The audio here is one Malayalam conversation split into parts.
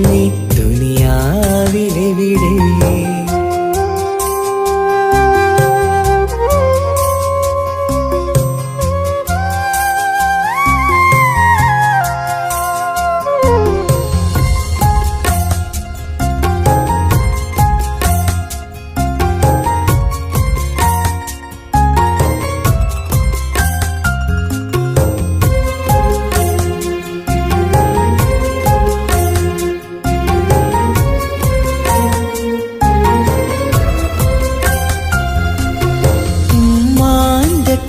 നീ ദുനിയാവിലെവിടെ?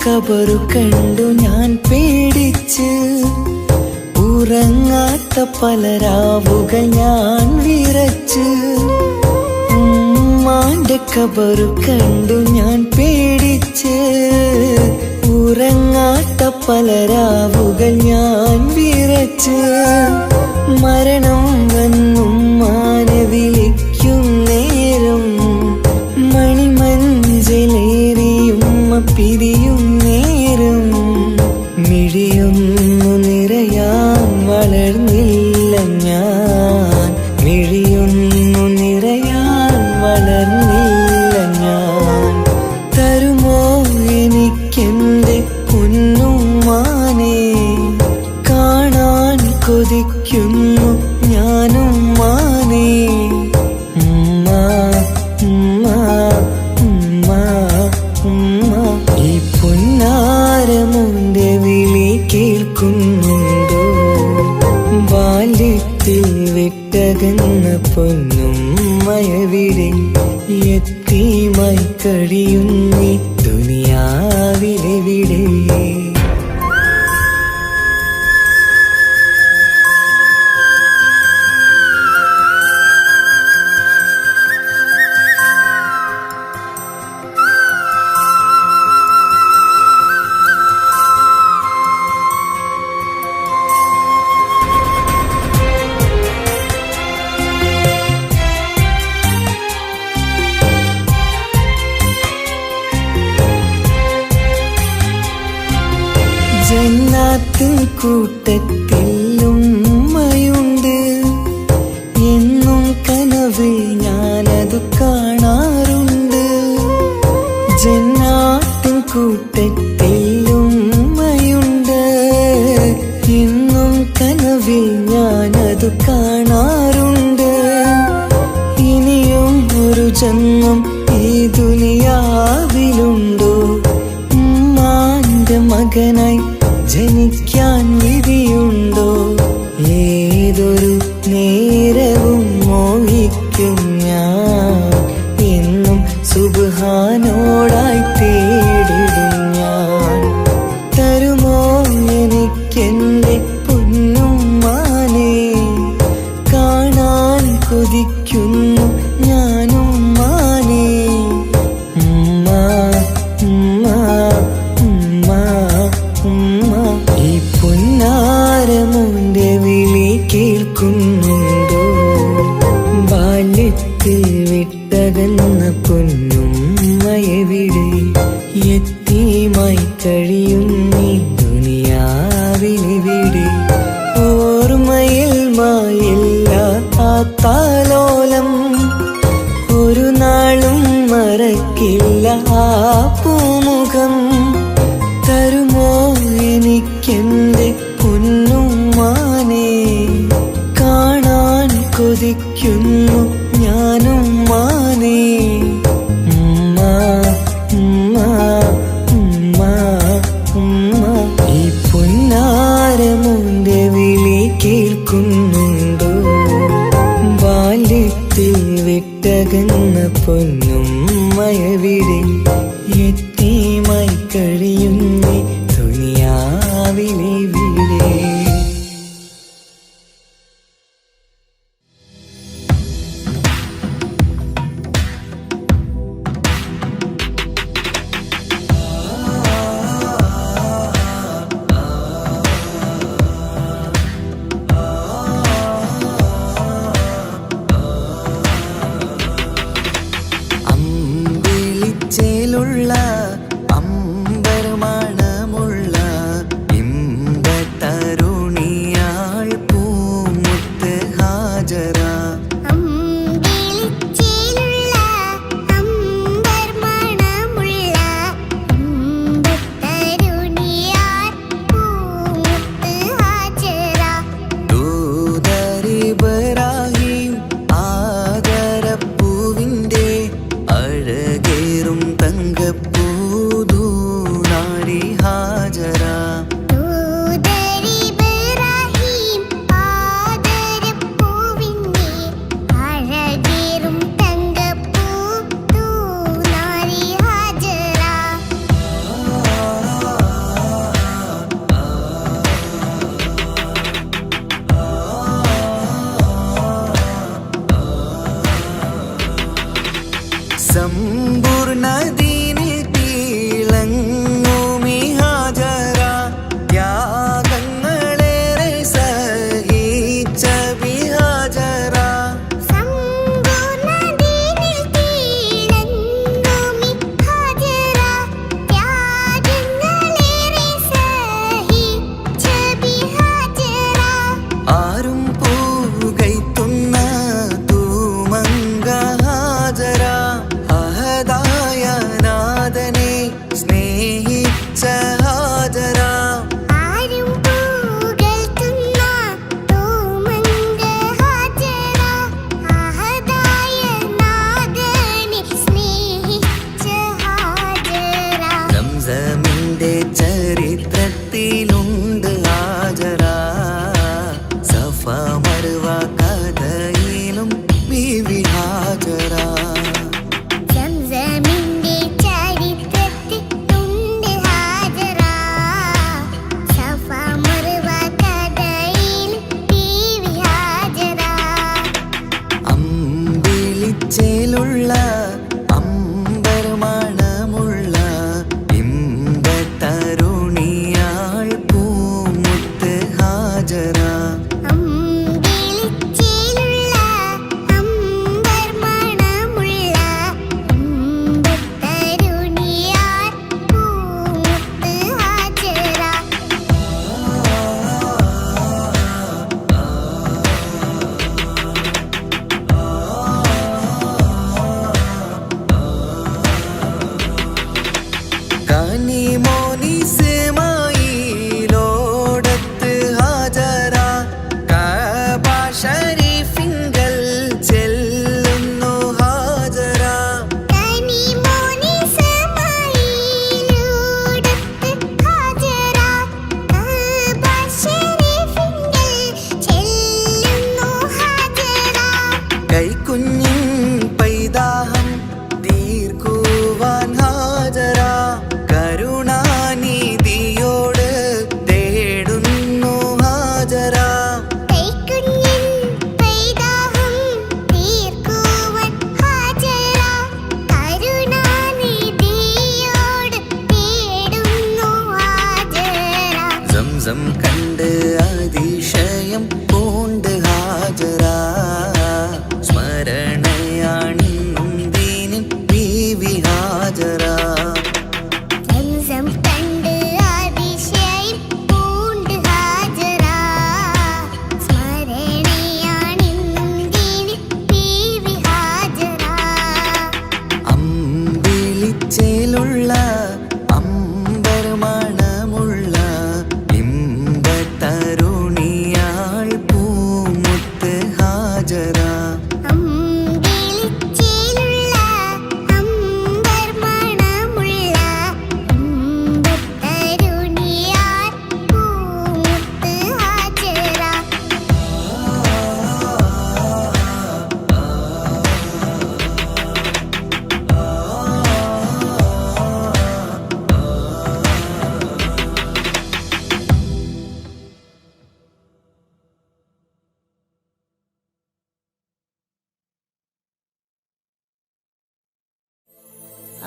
ഖബറു കണ്ടു ഞാൻ പേടിച്ച്, ഉറങ്ങാത്ത പല രാവുകൾ ഞാൻ വിറച്ച്. ഉമ്മാന്റെ ഖബറു കണ്ടു ഞാൻ പേടിച്ച്, ഉറങ്ങാത്ത പല രാവുകൾ ഞാൻ വിറച്ച്. മരണം വന്നുമ്മാനെ വിളിക്കും നേരം, മണിമഞ്ചലേറിയുമ്മ പിരിയും നേരം. മിഴിയൊന്നു നിറയാൻ വളർന്നില്ല ഞാൻ, മിഴിയൊന്നു നിറയാൻ വളർന്നില്ല ഞാൻ. തരുമോ എനിക്കെന്റെ പൊന്നുമ്മാനെ, കാണാൻ കൊതിക്കുന്നു ഞാനുമ്മാനെ. ഉമ്മ ഉമ്മ ഉമ്മ ഉമ്മ, ഈ പൊന്നാരമുന്റെ വിളി കേൾക്കുന്നുണ്ടോ? ബാല്യത്തിൽ വിട്ടകന്ന പൊന്നുമ്മയെവിടെ? യതീമായി കഴിയുന്നീ ദുനിയാവിലെവിടെ? ജന്നാത്തിൻ കൂട്ടത്തിൽ ഉമ്മയുണ്ട്, എന്നും കനവിൽ ഞാനതു കാണാറുണ്ട്. ജന്നാത്തിൻ കൂട്ടത്തിൽ ഉമ്മയുണ്ട്, എന്നും കനവിൽ ഞാനതു കാണാറുണ്ട്. ഇനിയും ഒരു ജന്മം ഈ ദുനിയാവിലുണ്ടോ? ഉമ്മാന്റെ മകനായി ജനിക്കാൻ വിധിയുണ്ടോ? ഏതൊരു നേരവും മോഹിക്കും ഞാൻ, എന്നും സുബ്ഹാനോടായി തേടിടും ഞാൻ. തരുമോ എനിക്കെന്റെ പൊന്നുമ്മാനെ, കാണാൻ കൊതിക്കുന്നു ഞാനുമ്മാനെ. ഉമ്മ ഉമ്മ ഉമ്മ ഉമ്മ, ഈ പൊന്നാരമുന്റെ വിളി കേൾക്കുന്നുണ്ടോ? ബാല്യത്തിൽ വിട്ടകന്ന പൊന്നുമ്മയെവിടെ? യതീമായി കഴിയുന്നീ ദുനിയാവിലെവിടെ? ഓർമ്മയിൽ മായില്ല ആ താലോലം, ഒരു നാളും മറക്കില്ല ആ പൂമുഖം. തരുമോ എനിക്കെന്റെ പൊന്നുമ്മാനെ, കാണാൻ കൊതിക്കുന്നു ഞാനുമ്മാനെ. ഉമ്മ ഉമ്മ ഉമ്മ ഉമ്മ, ഈ പൊന്നാരമുന്റെ വിളി കേൾക്കുന്നുണ്ടോ? ബാല്യത്തിൽ വിട്ടകന്ന പൊന്നുമ്മയെവിടെ? യതീമായി കഴിയുന്നീ ദുനിയാവിലെവിടെ? അമ്പിളിച്ചേലുള്ള സമ്പൂർണ്ണ ദീനിൽ തിളങ്ങുമി ഹാജറ ത്യാഗങ്ങളേറെ സഹിച്ച ബിഹാജറ ആരും പൂകൈത്തുന്ന തൂമങ്ക ഹാജര അഹദായ നാഥനെ സ്നേഹിച്ച ഹാജര സംസമിന്റെ ചരിത്രത്തിലുണ്ട് ഹാജര സഫ മർവ കഥയിലും ബീവി ഹാജര അമ്പിളിച്ചേലുള്ള അമ്പർമണമുള്ള ഇമ്പത്തരുണിയാൾ പൂമുത്ത് ഹാജര കനിമോനിസ്മായിലോടത്ത് ഹാജര കഅബ ശരീഫിങ്കൽ ചെല്ലുന്നു ഹാജര കൈക്കുഞ്ഞിൻ പൈതാഹം തീർക്കുവാൻ ഹാജര കരുണാനിധിയോട് തേടുന്നു ഹാജര സംസം കണ്ട് അതിശയം പൂണ്ട് ഹാജര സ്മരണയാണിന്നും ദീനിൻ ബീവി ഹാജര അമ്പിളിച്ചേലുള്ള അമ്പർമണമുള്ള ഇമ്പത്തരുണിയാൾ പൂമുത്ത് ഹാജര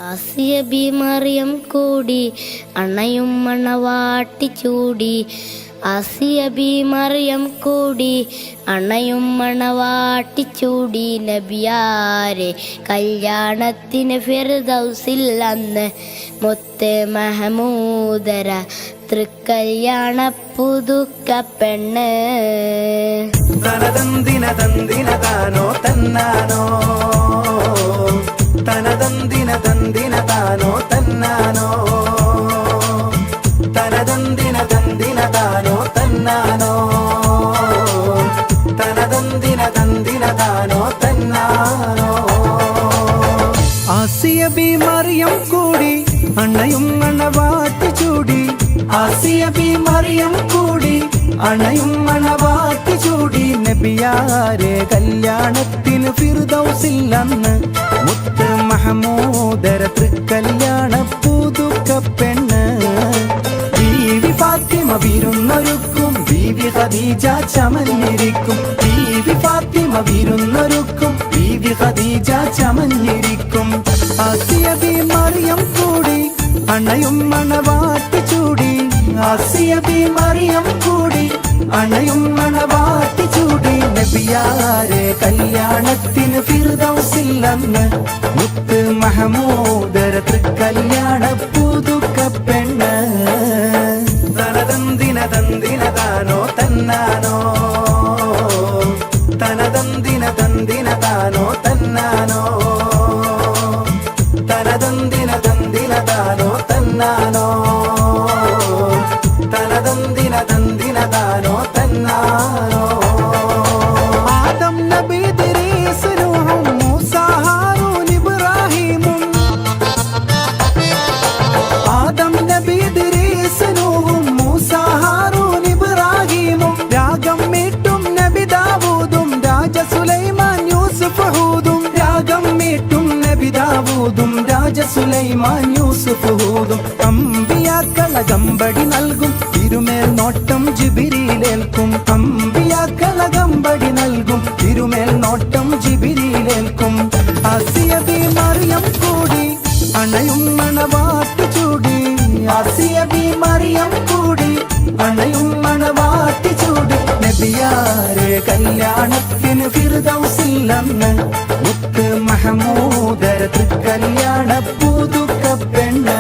ആസിയ ബി മറിയം കൂടി അണയും മണവാട്ടി ചൂടി ആസിയ ബി മറിയം കൂടി അണയും മണവാട്ടി ചൂടി നബിയാരെ കല്യാണത്തിന് ഫിർദൗസിൽ അന്ന് മുത്ത് മഹമൂദര തൃക്കല്യാണ പുതുക്ക പെണ്ണ് തനതന്തിന തന്തിന താനോ തന്നാനോ തനതന്തിന തന്തിന താനോ തന്നാനോ തനതന്തിന തന്തിന താനോ തന്നാനോ തനതന്തിന തന്തിന താനോ തന്നാനോ ആസിയ ബി മറിയം കൂടി അണയും മണവാട്ടി ചൂടി ആസിയ ബി മറിയം കൂടി അണയും മണവാട്ടി ചൂടി നബിയാരെ കല്യാണത്തിന് ഫിർദൗസിൽ അന്ന് മുത്ത് മഹമൂദര തൃക്കല്യാണ പുതുക്ക പെണ്ണ് ബീവി ഫാത്തിമ വിരുന്നൊരുക്കും ബീവി ഖദീജ ചമഞ്ഞിരിക്കും ബീവി ഫാത്തിമ വിരുന്നൊരുക്കും ബീവി ഖദീജ ചമഞ്ഞിരിക്കും ആസിയ ബി മറിയം കൂടി അണയും മണവാട്ടി ചൂടി നബിയാരെ കല്യാണത്തിന് ഫിർദൗസിൽ അന്ന് മുത്ത് മഹമൂദര തൃക്കല്യാണ പുതുക്ക പെണ്ണ് തനതന്തിന തന്തിന താനോ തന്നാനോ തനതന്തിന തന്തിന താനോ തന്നാനോ തനതന്തിന തന്തിന താനോ തന്നാനോ തനതന്തിന തന്തിന താനോ തന്നാനോ ആദം നബി ഇദ്രീസ് നൂഹും മൂസ ഹാറൂൻ ഇബ്രാഹീമും ആദം നബി ഇദ്രീസ് നൂഹും മൂസ ഹാറൂൻ ഇബ്രാഹീമും രാഗം മീട്ടും നബി ദാവൂദും രാജ സുലൈമാൻ യൂസുഫ് ഹൂദും രാഗം മീട്ടും നബി ദാവൂദും രാജ സുലൈമാൻ യൂസുഫ് ഹൂദും അമ്പിയാക്കളകമ്പടി നൽകും തിരുമേൽ നോട്ടം ജിബിരിയിലേൽക്കും അമ്പിയാക്കളകമ്പടി നൽകും തിരുമേൽ നോട്ടം ജിബിരിയിലേൽക്കും ആസിയ ബി മറിയം കൂടി അണയും മണവാട്ടി ചൂടി ആസിയ ബി മറിയം കൂടി അണയും മണവാട്ടി ചൂടി നബിയാരെ കല്യാണത്തിന് ഫിർദൗസിൽ അന്ന് മുത്ത് മഹമൂദര തൃക്കല്യാണ പുതുക്ക പെണ്ണ്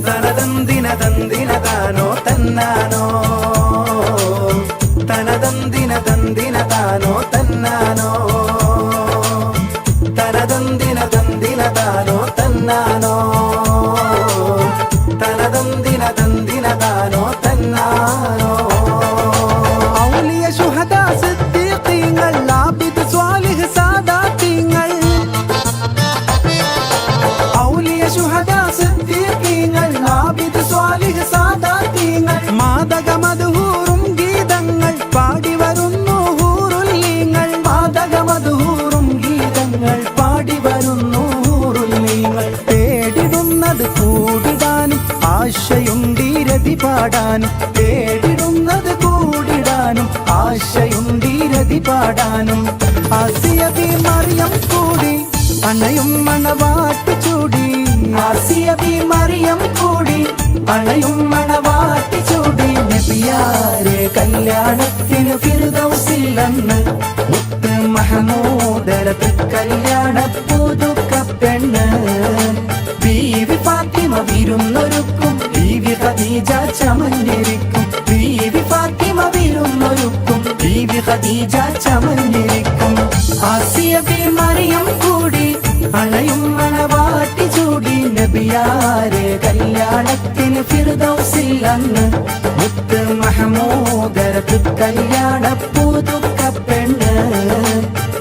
തനതന്തിന തന്തിന താനോ തന്നാനോ തനതന്തിന തന്തിന താനോ തന്നാനോ തനതന്തിന തന്തിന താനോ തന്നാനോ തനതന്തിന തന്തിന താനോ തന്നാനോ ഔലിയ ശുഹദാ സിദ്ദീഖീങ്ങൾ ആബിദ് സ്വാലിഹ് സാദാത്തീങ്ങൾ ഔലിയ ശുഹദാ സിദ്ദീഖീങ്ങൾ ആബിദ് സ്വാലിഹ് സാദാത്തീങ്ങൾ മാദക മദ്ഹൂറും ഗീതങ്ങൾ പാടി വരുന്നു ഹൂറുല്ലീങ്ങൾ മാദക മദ്ഹൂറും ഗീതങ്ങൾ പാടി വരുന്നു ഹൂറുല്ലീങ്ങൾ തേടിടുന്നത് കൂടിടാനും ആശയുണ്ടീരതി പാടാനും തേടിടുന്നത് കൂടിടാനും ആശയുണ്ടീരതി പാടാനും ആസിയ ബി മറിയം കൂടി അണയും മണവാട്ടി ചൂടി ആസിയ ബി മറിയം കൂടി അണയും മണവാട്ടി ചൂടി നബിയാരെ കല്യാണത്തിന് ഫിർദൗസിൽ അന്ന് മുത്ത് മഹമൂദര തൃക്കല്യാണ പുതുക്ക പെണ്ണ് ബീവി ഫാത്തിമ വിരുന്നൊരുക്കും ബീവി ഖദീജ ചമഞ്ഞിരിക്കും ബീവി ഫാത്തിമ വിരുന്നൊരുക്കും ബീവി ഖദീജ ചമഞ്ഞിരിക്കും ആസിയ ബി മറിയം കൂടി അണയും മണവാട്ടി ചൂടി നബിയാരെ കല്യാണത്തിന് ഫിർദൗസിൽ അന്ന് മുത്ത് മഹമൂദര തൃക്കല്യാണ പുതുക്ക പെണ്ണ്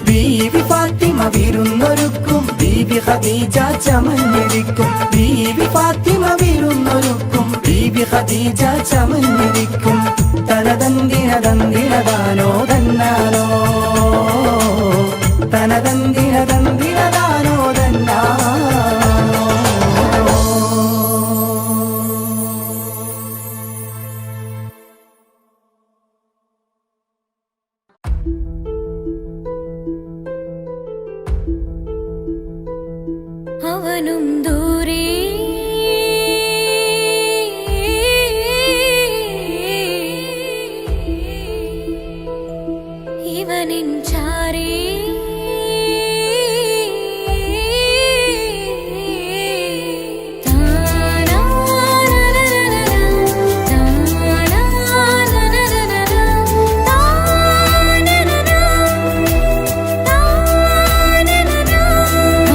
ബീവി ഫാത്തിമ വിരുന്നൊരുക്കും ബീവി ഖദീജ ചമഞ്ഞിരിക്കും ബീവി ഫാത്തിമ വിരുന്നൊരുക്കും ബീവി ഖദീജ ചമഞ്ഞിരിക്കും തനതന്തിന തന്തിന താനോ തന്നാനോ തനതന്തിന തന്തിന താനോ തന്നാനോ അവനും ദൂരെ ഇവനിൻ ചാരേ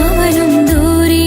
അവനും ദൂരെ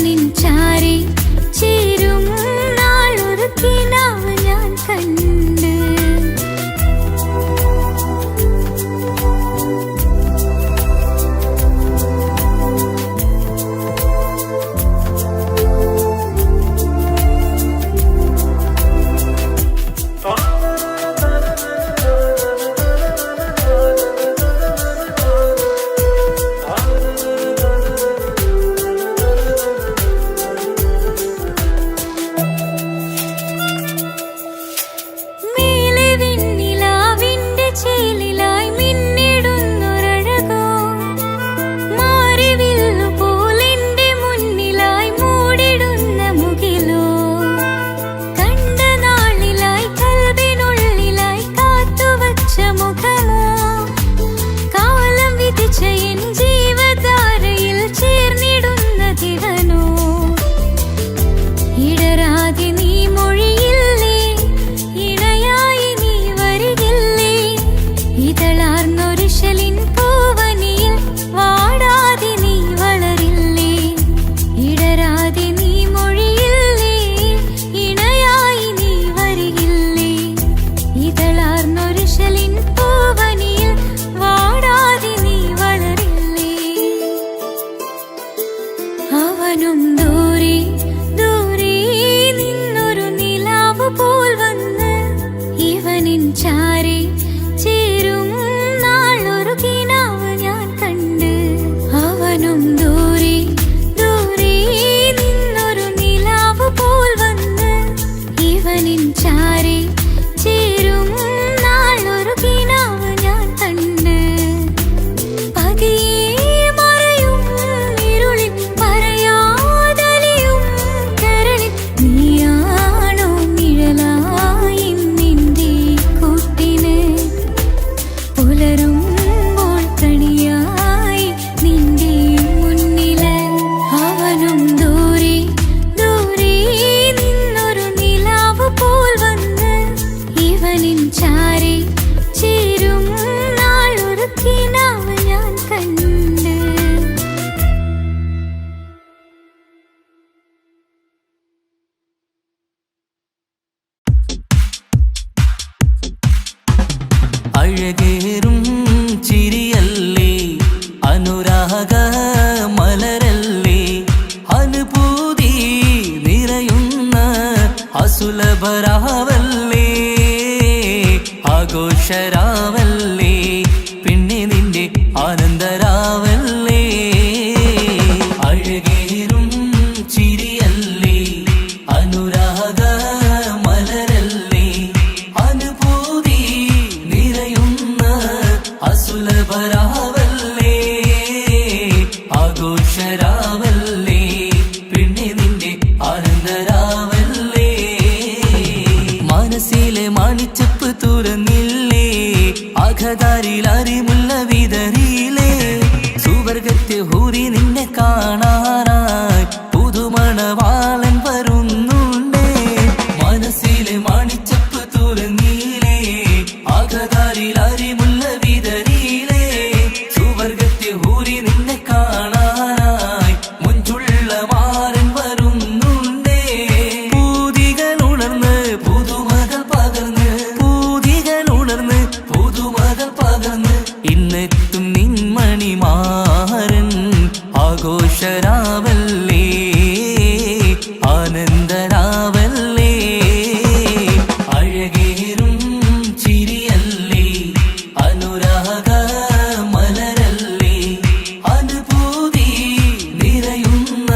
ഇവനിൻ ചാരി ചേരും നാളൊരു കിനാവ് ഞാൻ കണ്ട്. അവനും ദൂരെ ദൂരെ നിന്നൊരു നിലാവ് പോൽ വന്ന് ഇവനിൻ ചാരി ചേരും നാളൊരു കിനാവ് ഞാൻ കണ്ട്. അവനും ദൂരെ ദൂരെ നിന്നൊരു നിലാവ് പോൽ വന്ന് ഇവനിൻ ചാരി ചേരും നാളൊരു കിനാവ് ഞാൻ കണ്ട്. പതിയെ മറയും ഇരുളിൽ പറയാതലിയും കരളിൽ നീയാണോ നിഴലായി നിന്റെ കൂട്ടിന്. പുലരുമ്പോൾ കണിയായി നിന്റെ മുന്നില്. അവനും ദൂരെ ദൂരെ നിന്നൊരു നിലാവ് പോൽ വന്ന് ഇവനിൻ ചാരി ചേരും നാളൊരു കിനാവ് ഞാൻ കണ്ട്. അഴകേറും ചിരിയല്ലേ അനുരാഗ മലരല്ലേ അനുഭൂതി നിറയുന്ന അസുലഭരാവല്ലേ ആഘോഷരാവല്ലേ പിന്നെ നിന്റെ ആനന്ദരാവല്ലേ. അഴകേറും ചിരിയല്ലേ അനുരാഗ മലരല്ലേ അനുഭൂതി നിറയുന്ന അസുലഭരാവല്ലേ ആഘോഷരാവല്ലേ പിന്നെ നിന്റെ ആനന്ദരാവല്ലേ. മനസ്സിലെ മാണിച്ചപ്പ് തുറന്നില്ലേ അഘതാരിൽ അരിമുല്ല വിതറിയില്ലേ സുവർഗത്തെ ഹൂറി നിന്നെ കാണാനായി പുതുമണവാളൻ വരുന്നുണ്ടേ. മനസ്സിലെ മാണിച്ചപ്പ് തുറന്നില്ലേ അഘതാരിൽ അരിമുല്ല വിതറിയില്ലേ സുവർഗത്തെ ഹൂറി നിന്നെ കാണാനായി മുഞ്ചുള്ള മാരൻ വരുന്നുണ്ടേ. പൂതികൾ ഉണർന്ന് പുതുമകൾ പകർന്ന് പൂതികൾ ഉണർന്ന് പുതുമകൾ പകർന്ന് ഇന്നെത്തും നിൻമണിമാരൻ ആഘോഷരാവല്ലേ ആനന്ദരാവല്ലേ. അഴകേറും ചിരിയല്ലേ അനുരാഗ മലരല്ലേ അനുഭൂതി നിറയുന്ന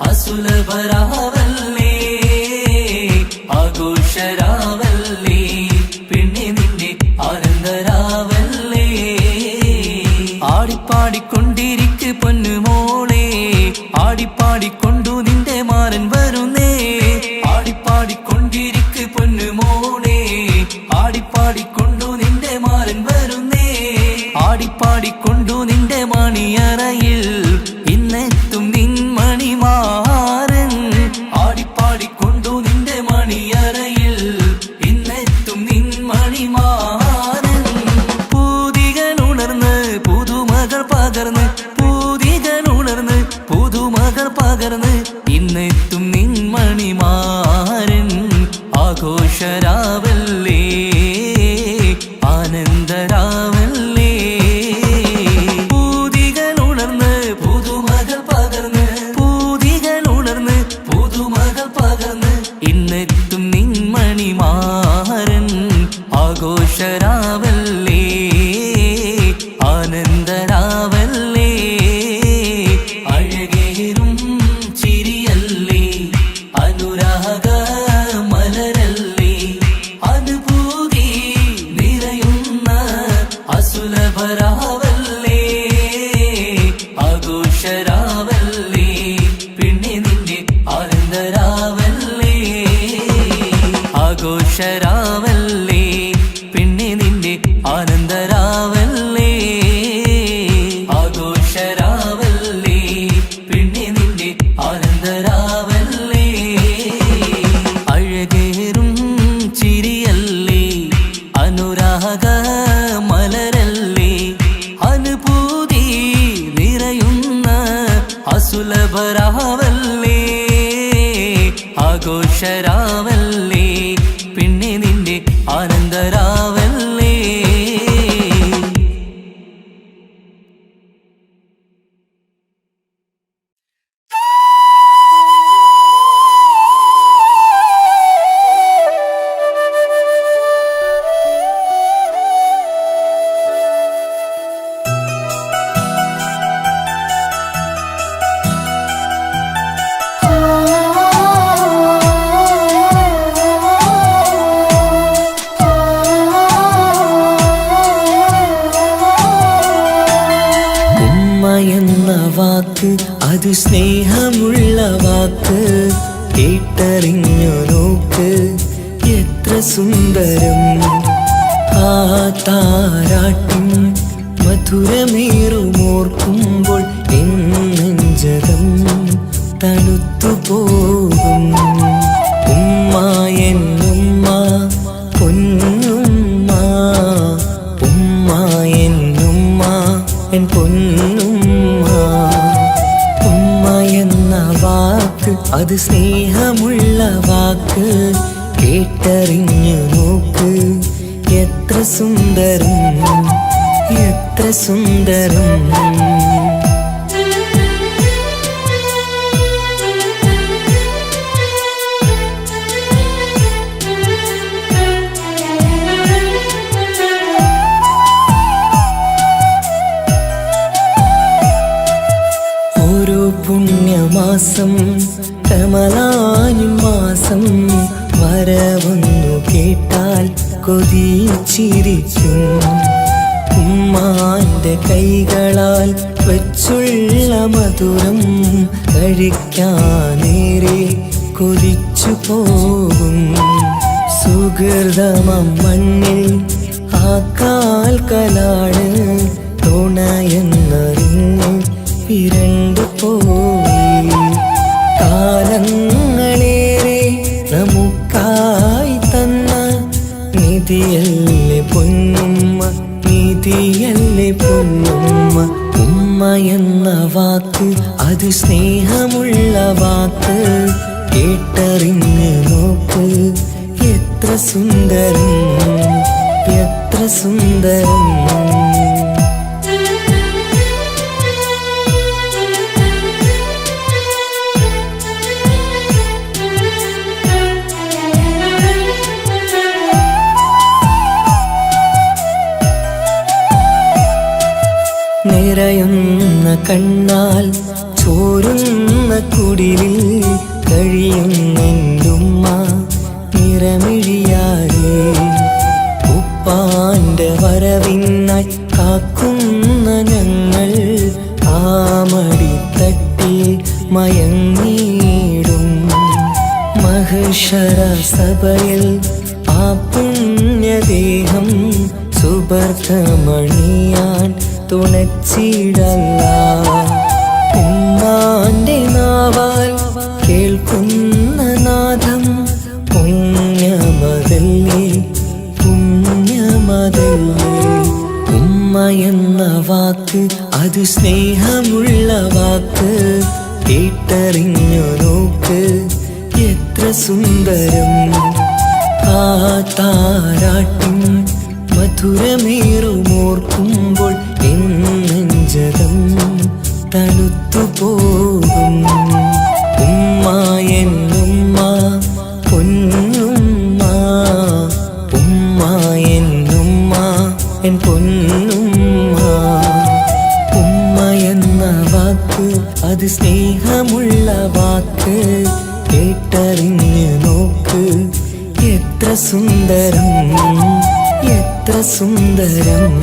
അസുലഭരാവല്ലേ ആഘോഷരാവല്ലേ പിന്നെ നിന്റെ ആനന്ദരാവല്ലേ. ആടിപ്പാടിക്കൊണ്ടിരിക്ക് പൊന്നുമോളെ ആടിപ്പാടിക്കൊണ്ടു നിന്റെ മാരൻ വരുന്നേ. ആടിപ്പാടിക്കൊണ്ടിരിക്ക് പൊന്നുമോളെ ആടിപ്പാടിക്കൊണ്ടു നിന്റെ മാരൻ വരുന്നേ. ആടിപ്പാടിക്കൊണ്ടു നിന്റെ മണിയറയിൽ ഇന്നെത്തും നിൻ മണിമാരൻ. ആടിപ്പാടിക്കൊണ്ടു നിന്റെ മണിയറയിൽ ഇന്നെത്തും നിൻ മണിമാരൻ. പൂതികൾ ഉണർന്ന് പുതുമകൾ പകർന്ന് പൂതികൾ ഉണർന്ന് പുതുമകൾ പകർന്ന് ഇന്നെത്തും നിൻമണിമാരൻ ആഘോഷരാവല്ലേ ആനന്ദരാവല്ലേ പൂതികൾ ഉണർന്ന് പുതുമകൾ പകർന്ന് പൂതികൾ ഉണർന്ന് പുതുമകൾ പകർന്ന് ഇന്നെത്തും നിൻമണിമാരൻ ആഘോഷരാവല്ലേ ആനന്ദരാവല്ലേ അഴകേറും ചിരിയല്ലേ അനുരാഗ മലരല്ലേ അനുഭൂതി നിറയുന്ന അസുലഭരാവല്ലേ ആഘോഷരാവല്ലേ പിന്നെ നിന്റെ ആനന്ദരാവല്ലേ ആഘോഷരാവല്ലേ പിന്നെ നിന്റെ ആനന്ദരാവല്ലേ ആഘോഷരാവല്ലേ പിന്നെ നിന്റെ ആനന്ദരാവല്ലേ അഴകേറും ചിരിയല്ലേ അനുരാഗ മലരല്ലേ അനുഭൂതി നിറയുന്ന അസുലഭരാവല്ലേ ആഘോഷരാവല്ലേ പിന്നെ നിന്റെ ആനന്ദരാവല്ലേ എന്ന വാക്ക് അത് സ്നേഹമുള്ള വാക്ക് കേട്ടറിഞ്ഞു നോക്ക് എത്ര സുന്ദരം ആ താരാട്ടിൻ മധുരമേറുമോർക്കുമ്പോൾ നെഞ്ചകം തണുത്തു പോകും ഉമ്മ എന്നുമ്മ പൊന്നുമ്മ ഉമ്മ എന്നുമ്മ എൻ പൊന്നുമ്മ ഉമ്മ എന്ന വാക്ക് അത് സ്നേഹമുള്ള വാക്ക് കേട്ടറിഞ്ഞു നോക്ക് എത്ര സുന്ദരം എത്ര സുന്ദരം ഓരോ പുണ്യമാസം റമളാൻ മാസം വരവൊന്നു കേട്ടാൽ കൊതിച്ചിരിക്കും ഉമ്മാന്റെ കൈകളാൽ വെച്ചുള്ള മധുരം കഴിക്കാനേറെ കൊതിച്ചു പോകും സുഹൃതമം മണ്ണിൽ ആ കാൽക്കലാണ് തുണയെന്നറിഞ്ഞ് പിരണ്ടു പോയി കാലങ്ങളേറെ നമുക്കായി തന്ന നിധിയല്ലേ പൊന്നുമ്മ നിധിയല്ലേ പൊന്നുമ്മ ഉമ്മ എന്ന വാക്ക് അത് സ്നേഹമുള്ള വാക്ക് കേട്ടറിഞ്ഞ് നോക്ക് എത്ര സുന്ദരം എത്ര സുന്ദരം നിറയുന്ന കണ്ണാൽ ചോരുന്ന കുടിലിൽ കഴിയുന്നുമ്മ നിറമിഴിയാരേ ഉപ്പാന്റെ വരവിനായി കാക്കുന്ന ഞങ്ങൾ ആമടിത്തട്ടിൽ മയങ്ങിയിടും മഹ്ശറ സഭയിൽ ആ പുണ്യദേഹം സുബർദ്ധമണിയാൻ തുണച്ചിടല്ല ഉമ്മാന്റെ നാവാൽ കേൾക്കുന്ന നാദം പുണ്യമതല്ലേ പുണ്യമതല്ലേ ഉമ്മ എന്ന വാക്ക് അത് സ്നേഹമുള്ള വാക്ക് കേട്ടറിഞ്ഞു സുന്ദരം ആ താരാട്ടിൻ മധുരമേറുമോർക്കുമ്പോൾ എൻ നെഞ്ചകം തണുത്തുപോകും. ഉമ്മ എന്നുമ്മ പൊന്നുമ്മ, ഉമ്മ എന്നുമ്മ എൻ പൊന്നുമ്മ. ഉമ്മ എന്ന വാക്ക് അത് സ്നേഹമുള്ള വാക്ക്, കേട്ടറിഞ്ഞ് നോക്ക് എത്ര സുന്ദരം, എത്ര സുന്ദരം.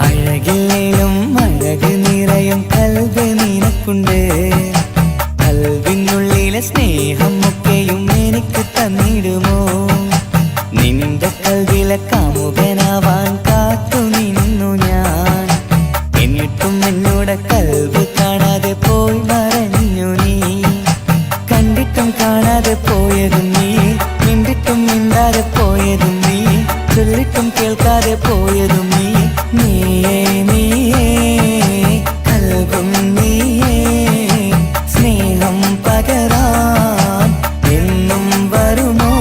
അഴകില്ലേലും അഴക് നിറയും കൽബ് നിനക്കുണ്ട്. കൽബിനുള്ളിലെ സ്നേഹം ഒക്കെയും എനിക്ക് തന്നിടുമോ? നിന്റെ കൽബിലെ കാമുകനാവാൻ കാത്തു നിന്നു ഞാൻ. എന്നിട്ടും എന്നോട് കൽബ് കാണാതെ പോയി മറഞ്ഞു നീ. കണ്ടിട്ടും കാണാതെ പോയതും നീ, മിണ്ടിട്ടും മിണ്ടാതെ പോയതും നീ, ചൊല്ലിട്ടും കേൾക്കാതെ പോയതും നീ. നീയേ നീയേ കൽബും നീയേ, സ്നേഹം പകരാൻ എന്നും വരുമോ?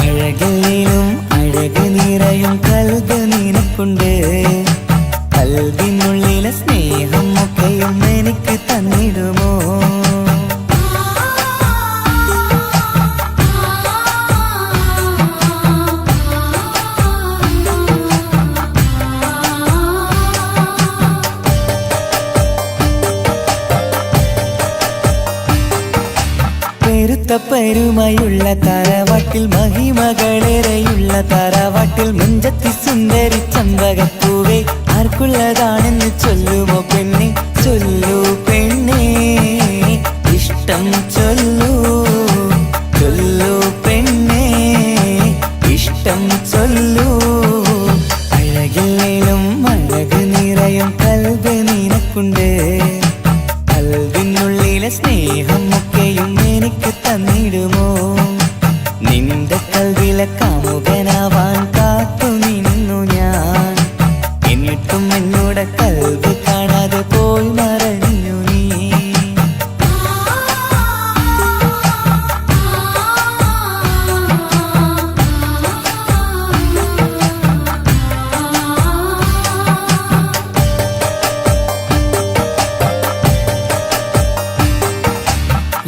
അഴകിലും അഴക് നിറയും കൽബ് നിനക്കുണ്ട്. കൽബിനുള്ളിലെ സ്നേഹം ഒക്കെയും എനിക്ക് തന്നിടുമോ? പെരുമയുള്ള തറവാട്ടിൽ, മഹിമകളേറെയുള്ള തറവാട്ടിൽ, മുഞ്ചത്തി സുന്ദരി ചമ്പകപ്പൂവേ ആർക്കുള്ളതാണെന്ന് ചൊല്ലുമോ പെണ്ണെ? ചൊല്ലൂ പെണ്ണേ, ഇഷ്ടം ചൊല്ലൂ, ചൊല്ലൂ പെണ്ണേ, ഇഷ്ടം ചൊല്ലൂ. അഴകില്ലേലും അഴക് നിറയും കൽബ് നിനക്കുണ്ട്. കൽബിനുള്ളിലെ സ്നേഹം ഒക്കെയും എനിക്ക് തന്നിടുമോ? നിന്റെ കൽബിലെ കാമുകനാവാൻ കാത്തു നിന്നു ഞാൻ. എന്നിട്ടും എന്നോട് കൽബ് കാണാതെ പോയി മറഞ്ഞു നീ.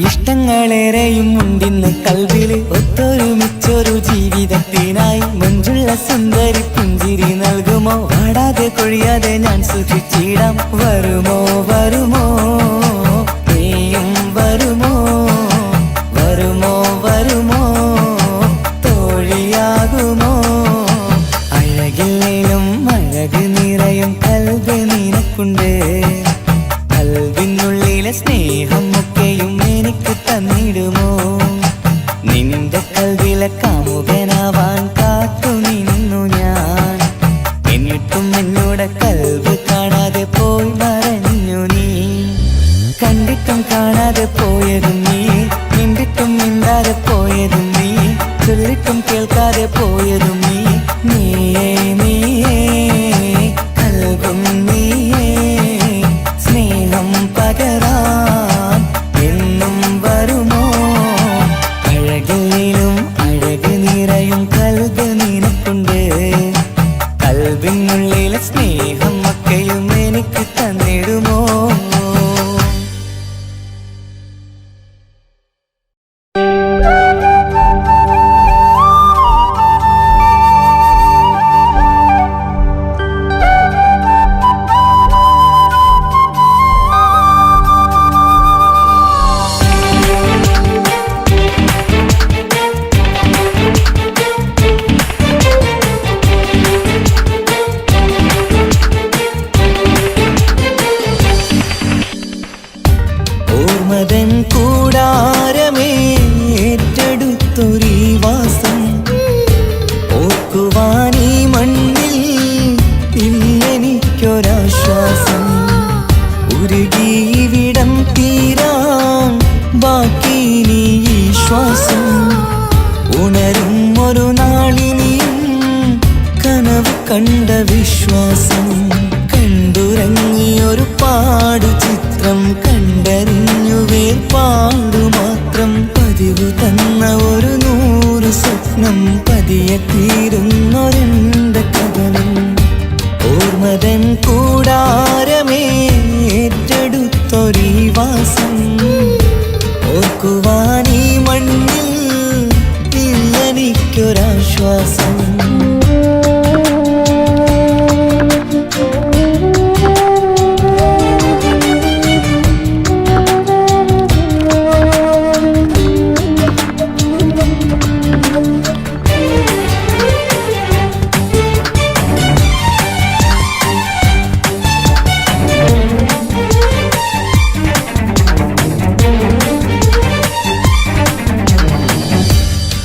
ഇഷ്ടങ്ങളേറെയും ഉണ്ടിന്ന് കൽവില്, ഒത്തൊരുമിച്ചൊരു ജീവിതത്തിനായി. മഞ്ചുള്ള സുന്ദരി പുഞ്ചിരി നൽകുമോ? വാടാതെ കൊഴിയാതെ ഞാൻ സൂക്ഷിച്ചിടാം. വരുമോ വരുമോ നീയും വരുമോ? വരുമോ വരുമോ തോഴിയാകുമോ? അഴകില്ലേലും അഴക് നിറയും കൽബ് നിനക്കുണ്ട്. കൽബിനുള്ളിലെ സ്നേഹം ഒക്കെയും എനിക്ക് തന്നിടുമോ? നിന്റെ കൽബിലെ കാമുകനാവാൻ കാത്തു നിന്നു ഞാൻ. എന്നിട്ടും എന്നോട് കൽബ് കാണാതെ പോയി മറഞ്ഞു നീ. കണ്ടിട്ടും കാണാതെ പോയതും നീ, മിണ്ടിട്ടും മിണ്ടാതെ പോയതും നീ, ചൊല്ലിട്ടും കേൾക്കാതെ പോയതും നീ. നീയേ നീയേ കൽബും നീയേ, ഉരുകിവിടം തീരാൻ ബാക്കി നീ ഈ ശ്വാസം. ഉണരും ഒരു നാളിനിയും കനവ് കണ്ട വിശ്വാസം. കണ്ടുറങ്ങിയൊരു പാടു ചിത്രം കണ്ടറിഞ്ഞു വേർപാടു മാത്രം. പതിവ് തന്ന ഒരു 100 സ്വപ്നം പതിയെ തീരുന്നൊരെന്റെ കഥനം. ഓർമ്മതൻ കൂടാരമേ ഏറ്റെടുത്തൊരീ വാസം. ഓർക്കുവാനീ മണ്ണിൽ ഇല്ലെനിക്കൊരാശ്വാസം.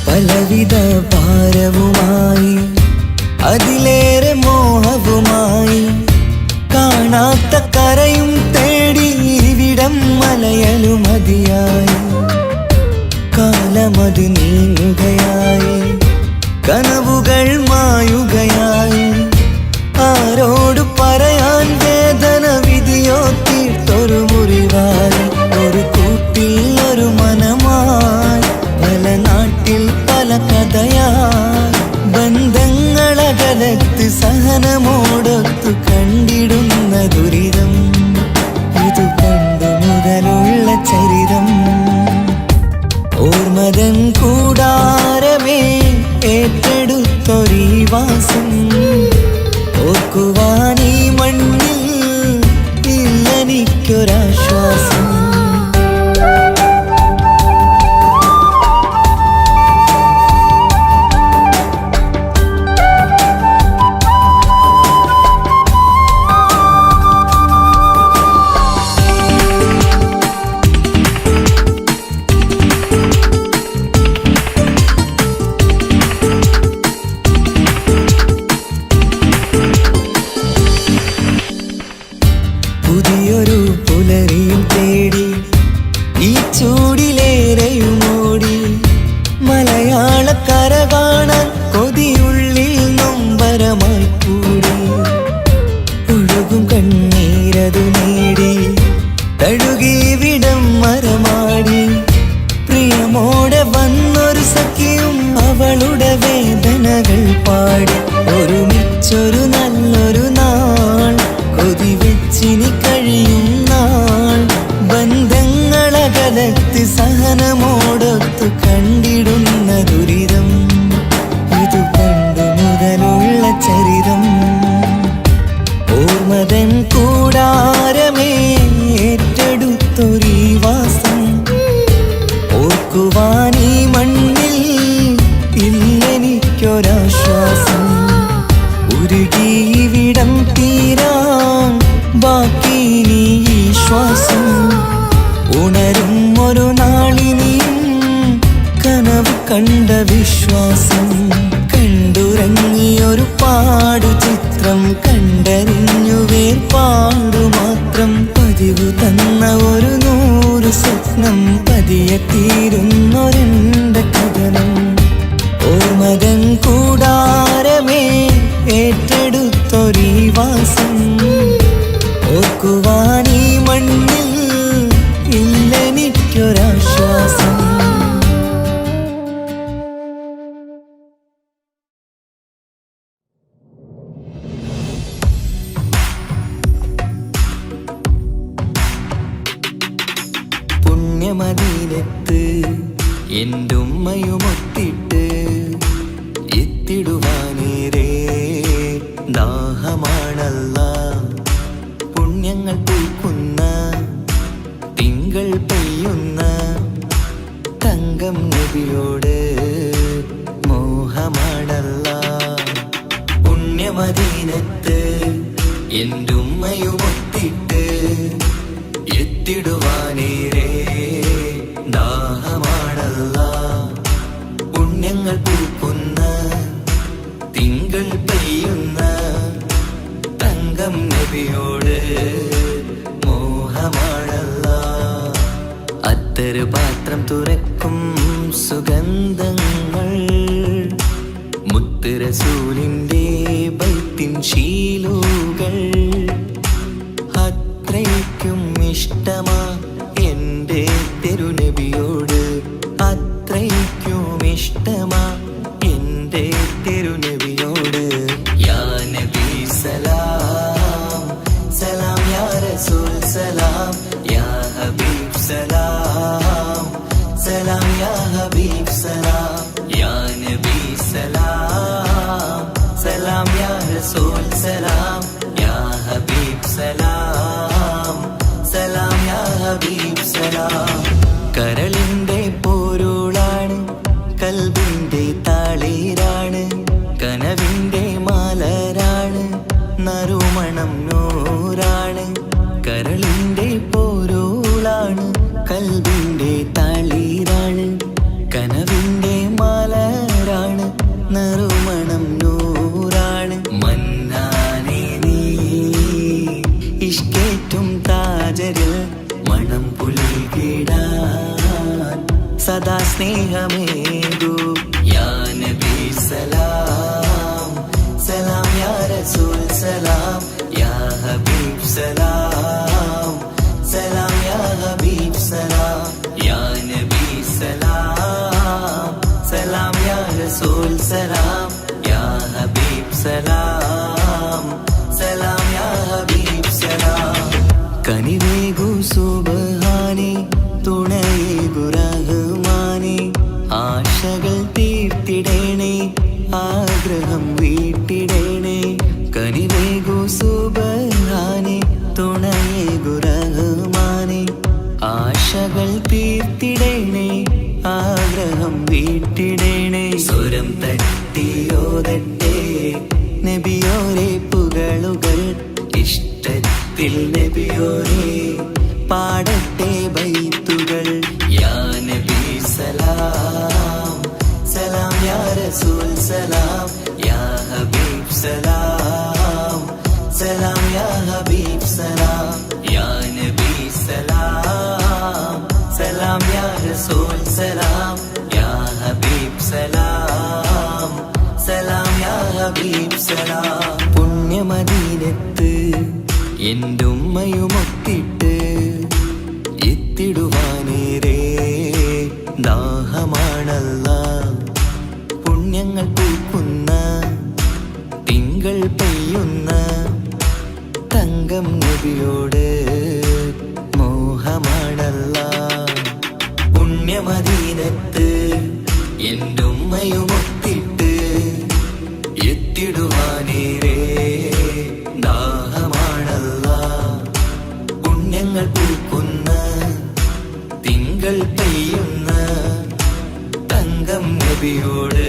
പലവിധ ഭാരവുമായി അതിലേറെ മോഹവുമായി കാണാത്ത കരയും തേടി ഇവിടം മലയലു മതിയായി. കാലമത് നീങ്ങുകയായി കനവുകൾ മായുകയായി. ആരോട് പറയാൻ വേദന വിധിയോ തീർത്തൊരു മുറിവായി. ഒരു കൂട്ടിൽ ഒരു മനമായി പല നാട്ടിൽ പല കഥയായി. ബന്ധങ്ങളകലത്ത് സഹനമോടൊത്തു കണ്ടിടുന്ന ദുരിതം. ഇതു പണ്ടു മുതലുള്ള ചരിതം. ഓർമ്മതൻ കൂടാരമേ ഏറ്റെടുത്തൊരീ വാസം. ഓർക്കുവാനീ മണ്ണിൽ ഇല്ലെനിക്കൊരാശ്വാസം. പുതിയൊരു പുലരിയും തേടി ഈ ചൂടിലേറെയുമോടി. മലയാളക്കര കാണാൻ കൊതിയുള്ളിൽ നൊമ്പരമായി കൂടി. ഒഴുകും കണ്ണീരതു നേടി തഴുകി വിടം മരമാടി. പ്രിയമോടെ വന്നൊരു സഖിയും അവളുടെ വേദനകൾ പാടി. ഒരുമിച്ചൊരു നല്ലൊരു നാൾ കൊതി വെച്ചിനി കഴിയും നാൾ. ബന്ധങ്ങളകലത്ത് സഹനമോടൊത്തു കണ്ടിടുന്ന ദുരിതം. ഇതു പണ്ടു മുതലുള്ള ചരിതം. ഓർമ്മതൻ കൂടാരമേ ഏറ്റെടുത്തൊരീ വാസം. ഓർക്കുവാനീ മണ്ണിൽ ഇല്ലെനിക്കൊരാശ്വാസം. ഉരുകിവിടം തീരാൻ ബാക്കി നീ ഈ ശ്വാസം. ഉണരും ഒരു നാളിനിയും കനവ് കണ്ട വിശ്വാസം. കണ്ടുറങ്ങിയൊരു പാടു ചിത്രം കണ്ടറിഞ്ഞു വേർപാടു മാത്രം. പതിവ് തന്ന ഒരു 100 സ്വപ്നം പതിയെ തീരുന്നൊരെന്റെ കഥനം. ഓർമ്മതൻ കൂടാരമേ ഏറ്റെടുത്തൊരീ വാസം. ഓർക്കുവാനീ മണ്ണിൽ ഇല്ലെനിക്കൊരാശ്വാസം. പുണ്യമദീനത്ത് എൻ്റെ ഉമ്മയുമൊത്തിട്ട് എത്തിടുവാനേരേ ദാഹമാണല്ലാ. പുണ്യങ്ങൾ പൂക്കുന്ന തിങ്കൾ പെയ്യുന്ന തങ്കം നബിയോട് മോഹമാണല്ലാ. പുണ്യമദീനത്ത് എൻ്റെ ഉമ്മയുമൊത്തിട്ട് എത്തിടുവാനേരേ ദാഹമാണല്ലാ. പുണ്യങ്ങൾ പൂക്കുന്ന തിങ്കൾ പെയ്യുന്ന തങ്കം നബിയോട് മോഹം പാത്രം തുറക്കും സുഗന്ധങ്ങൾ മുത്ത് റസൂലിന്റെ ബൈത്തിൻ ശീലുകൾ അത്രയ്ക്കും ഇഷ്ടമാ എൻ്റെ തിരുനബിയോട് അത്രയ്ക്കും ഇഷ്ടമാ എൻ്റെ തിരുനബിയോട് യാ നബി സലാം സലാം യാ റസൂൽ സലാം യാ ഹബീബ് സലാം സലാം യാ ഹബീബ് സലാം യാ നബി സലാം സലാം യാ റസൂൽ സലാം യാ ഹബീബ് സലാം സലാം യാ ഹബീബ് സലാം കരളിന്റെ പോരുളാണ് കൽബിന്റെ താളീരാണ് കനവിന്റെ മാലരാണ് നറുമണം നൂറാണ് കരളിന്റെ പോരുളാണ് കൽബിന്റെ താളീരാണ് കനവിന്റെ മാലരാണ് നറുമണം നൂറാണ് മന്നാനേ നീ ഇഷ്കേറ്റും താജരിൽ മണം പുൽകിടാൻ സദാ സ്നേഹമേകൂ യാ നബി സലാം സലാം യാ റസൂൽ സലാം യാ ഹബീബ് സലാം സലാം യാ ഹബീബ് സലാം യാ നബി സലാം സലാം യാ റസൂൽ സലാം യാ ഹബീബ് സലാം സലാം യാ ഹബീബ് സലാം കനിവേഗു സുബ്ഹാനേ തുണയേകു റഹ്മാനേ ആശകൾ തീർത്തിടേണേ ആഗ്രഹം വീട്ടിടേണേ കനിവേഗു സുബ്ഹാനേ തുണയേകു റഹ്മാനേ ആശകൾ തീർത്തിടേണേ ആഗ്രഹം വീട്ടിടേണേ സ്വരം തട്ടിയോതട്ടെ നബിയോരെ പുകളുകൾ ഇഷ്ടത്തിൽ നബിയോരെ പാടട്ടെ ബൈത്തുകൾ യാ നബി സലാം സലാം യാ റസൂൽ സലാം യാ ഹബീബ് സലാം സലാം യാ ഹബീബ് സലാം യാ നബി സലാം സലാം യാ റസൂൽ സലാം യാ ഹബീബ് സലാം സലാം യാ ഹബീബ് സലാം പുണ്യമദീനത്ത് എൻ്റെ ഉമ്മയുമൊത്തിട്ട് എത്തിടുവാനേരേ ദാഹമാണല്ല പുണ്യങ്ങൾ പൂക്കുന്ന തിങ്കൾ പെയ്യുന്ന തങ്കം നബിയോട് മോഹമാണല്ല പുണ്യമദീനത്ത് എൻ്റെ ഉമ്മയുമൊത്തിട്ട് എത്തിടുവാനേരേ ദാഹമാണല്ല പുണ്യങ്ങൾ പൂക്കുന്ന തിങ്കൾ പെയ്യുന്ന തങ്കം നബിയോട്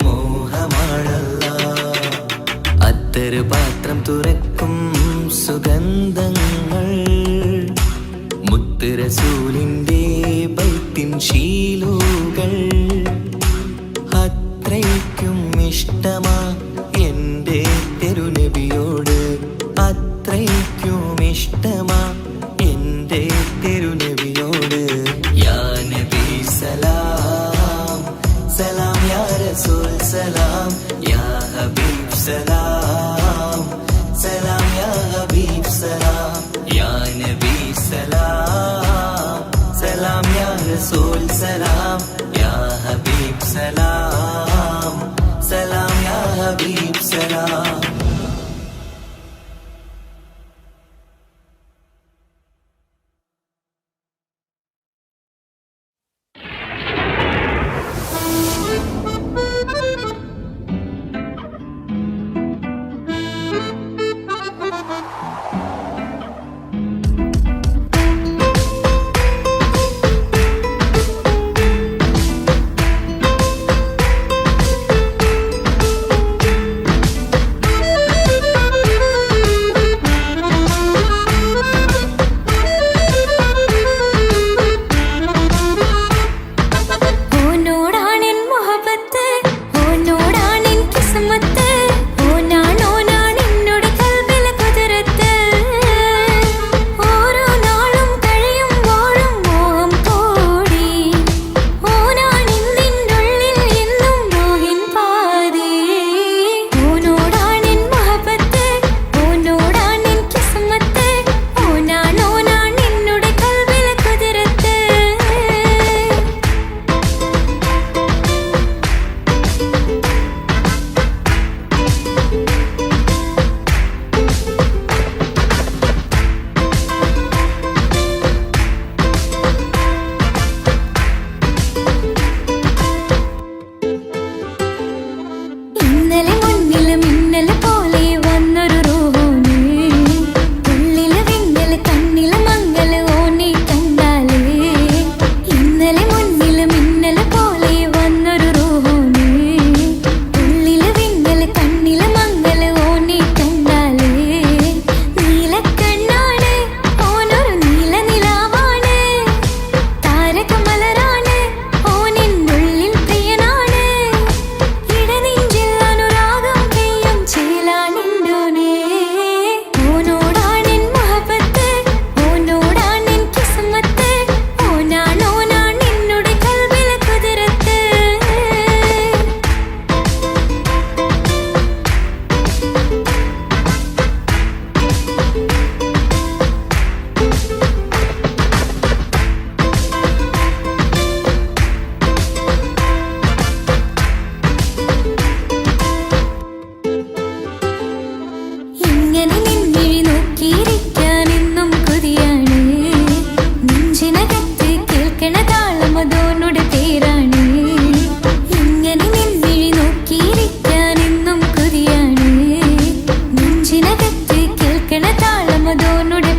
മോഹമാണല്ല അത്തര് പാത്രം തുറക്കും സുഗന്ധങ്ങൾ മുത്ത് റസൂലിന്റെ ബൈത്തിൻ ശീലുകൾ അത്രയ്ക്കും ഇഷ്ടമാ എൻ്റെ തിരുനബിയോട് അത്രയ്ക്കും ഇഷ്ടമാ എൻ്റെ തിരുനബിയോട് യാ നബി സലാം സലാം യാ റസൂൽ സലാം യാ ഹബീബ് സലാം സലാം യാ ഹബീബ് സലാം യാ നബി സലാം സലാം യാ റസൂൽ സലാം യാ ഹബീബ്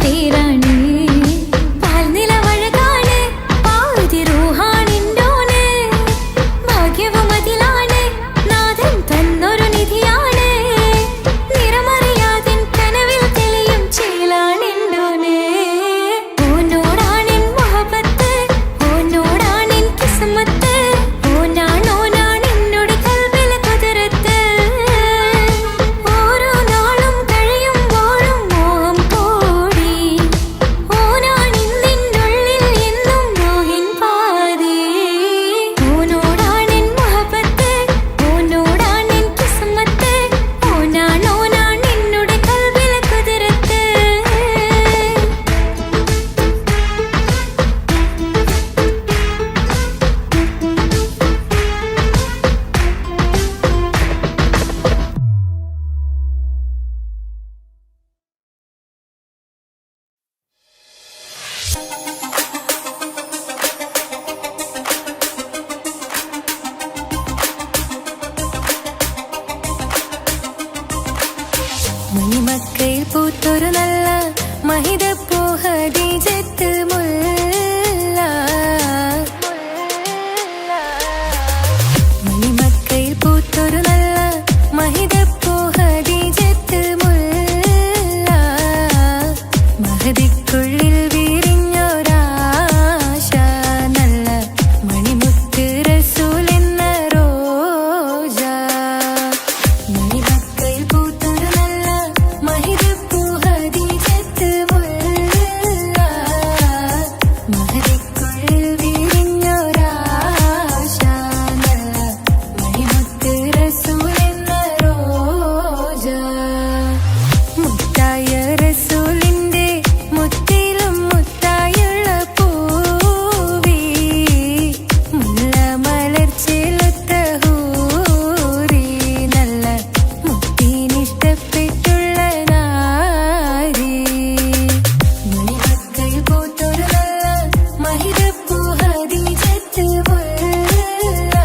പേരാണ് പാൽനിലവഴകാണ് പാതി റൂഹാണിൻ്റോന് ഭാഗ്യവും അതിലാണ് നാഥൻ തന്നൊരു നിധിയാണ് നിറമറിയാതിൻ കനവിൽ തെളിയും ചേലാണിൻ്റോന് ഓനോടാണിൻ മുഹബത്ത് ഓനോടാണിൻ കിസ്മത്ത് ഓനാണെന്നോട് കൽബിൽ കുതിരത്ത് ഓരോ നാളും കഴിയുമ്പോഴും മോഹം കൂടി ഓനാണിന്നുള്ളിൽ എന്നും മോഹിൻ പാതി ഓനോടാണിൻ മുഹബത്ത് ഓനോടാണിൻ കിസ്മത്ത് ഓനാണെന്നോട് കൽബിൽ കുതിരത്ത് മണിമക്കയിൽ പൂത്തൊരു നല്ല മഹിതപ്പൂ ഹദീജത്ത് മുല്ല മണിമക്കയിൽ പൂത്തൊരു നല്ല മഹിതപ്പൂ ഹദീജത്ത് മുല്ല മഹദിക്കുള്ളിൽ വിരിഞ്ഞൊരാശ നല്ല മണിമുത്ത് റസൂൽ എന്ന റോജ മണിമക്കയിൽ പൂത്തൊരു നല്ല മഹിതപ്പൂ ഹദീജത്ത് മുല്ല മഹദിക്കുള്ളിൽ വിരിഞ്ഞൊരാശ നല്ല മണിമുത്ത് റസൂൽ എന്ന റോജ മുത്തായ റസൂലിന്റെ മുത്തിലും മുത്തായുള്ള പൂവി മുല്ല മലർച്ചെലുത്ത ഹൂറി നല്ല മുത്തിനിഷ്ടപ്പെട്ടുള്ള നാരി മണിമക്കയിൽ പൂത്തൊരു നല്ല മഹിതപ്പൂ ഹദീജത്ത് മുല്ല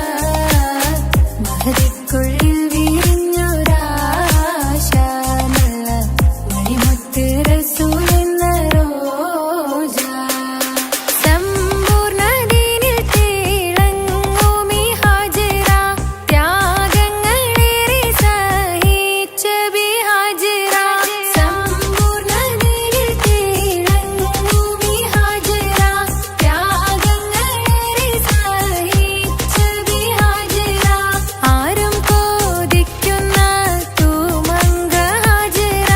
മഹദിക്കുള്ളിൽ വിരിഞ്ഞൊരാശ നല്ല മണിമുത്ത് റസൂൽ എന്ന റോജ സമ്പൂർണ്ണ ദീനിൽ തിളങ്ങുമീ ഹാജറ ത്യാഗങ്ങളേറെ സഹിച്ച ബി ഹാജറ സമ്പൂർണ്ണ ദീനിൽ തിളങ്ങുമീ ഹാജറ ത്യാഗങ്ങളേറെ സഹിച്ച ബി ഹാജറ ആരും കോതിക്കുന്ന തൂമങ്ക ഹാജറ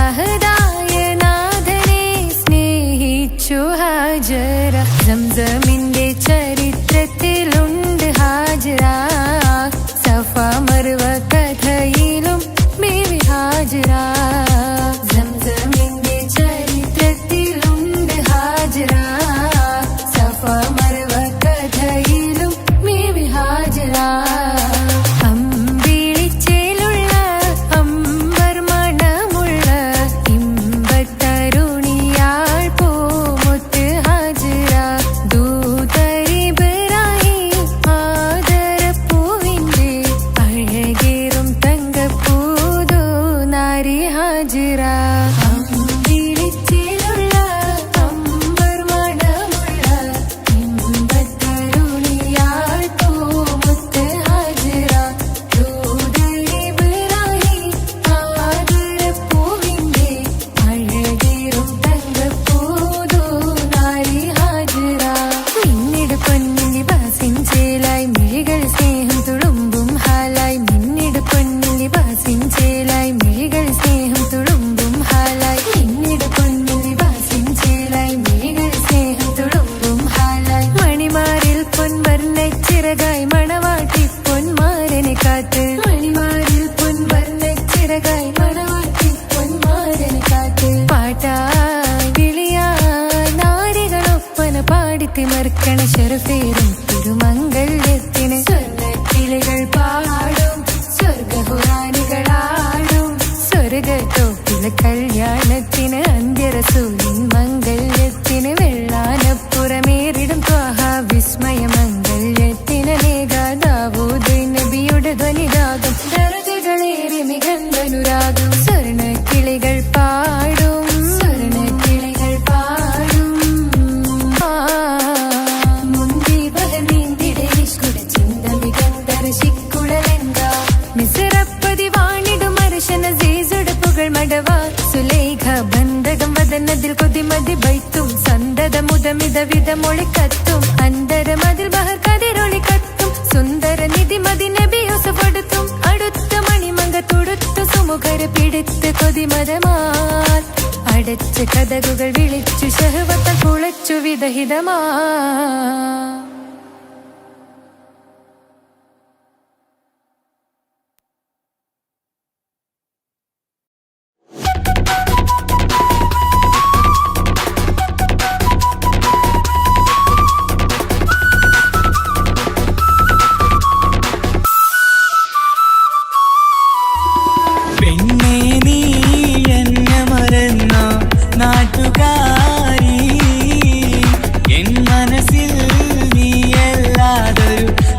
അഹദായ നാഥനെ സ്നേഹിച്ചു ഹാജറ സംസമിന്റെ ചരിത്രത്തിലുണ്ട് ഹാജറ സഫ മർവ കഥയിലും ബീവി ഹാജറ സംസമിന്റെ ചരിത്രത്തിലുണ്ട് ഹാജറ സഫ മർവ കഥയിലും ബീവി ഹാജറ അമ്പിളിച്ചേലുള്ള അമ്പർ മണമുള്ള ഇമ്പത്തരുണിയാൾ പൂമുത്ത് ഹാജറ ദൂതരിബറാഹിം ആദരപ്പൂവിന്റെ അഴകേറും തങ്കപ്പൂതോ നാരി ഹാജറ അമ്പിളിച്ചേലുള്ള അമ്പർ മണമുള്ള ഇമ്പത്തരുണിയാൾ പൂമുത്ത് ഹാജറ ദൂതരിബറാഹിം ആദരപ്പൂവിന്റെ അഴകേറും തങ്കപ്പൂതോ നാരി ഹാജറ മിന്നിട് പൊന്നിൽ ലിബാസിൻ ചേലായി മിഴികൾ സ്നേഹം തുളുമ്പും ഹാലായി മിന്നിട് പൊന്നിൽ ലിബാസിൻ ചേലായി മിഴികൾ സ്നേഹം തുളുമ്പും ഹാലായി മിന്നിട് പൊന്നിൽ ലിബാസിൻ ചേലായി മിഴികൾ സ്നേഹം തുളുമ്പും ഹാലായി മണിമാരിൽ പൊൻവർണ്ണച്ചിറകായി മണവാട്ടി പൊന്മാരനെ കാത്ത് മണിമാരിൽ പൊൻവർണ്ണച്ചിറകായി മണവാട്ടി പൊന്മാരനെ കാത്ത് പാട്ടായി വിളിയായി നാരികളൊപ്പന പാടിത്തിമർക്കണ ശരഫേറും തിരുമംഗല്യത്തിന് സ്വർണ്ണക്കിളികൾ പാടും സ്വർഗഹുറാനികളാടും സ്വർഗത്തോപ്പില കല്യാണത്തിന് അന്ത്യരസൂലിൻ മംഗല്യത്തിന് വെള്ളാനപ്പുറമേറിടും ത്വാഹ വിസ്മയ മംഗല്യത്തിന് നേകാദാവൂദ് നബിയുടെ ധ്വനിരാഗം ദരജകളേറെ മികന്ധനുരാഗം സ്വർണ്ണക്കിളികൾ പാടും സ്വർണ്ണക്കിളികൾ മതിൽ കൊതിമതി ബൈത്തും സന്തത മുതമിത വിധമൊളി കത്തും അന്തര മതിൽ ബഹർ കതിരൊളി കത്തും സുന്ദര നിധി മതി നബി യൂസഫെടുത്തും അടുത്ത മണിമങ്ക തുടുത്തു സുമുഖര് പിടിത്ത് കൊതിമതമാൽ അടച്ച് കഥകുകൾ വിളിച്ചു ശഹവത്ത കുളച്ചു വിദഹിതമാ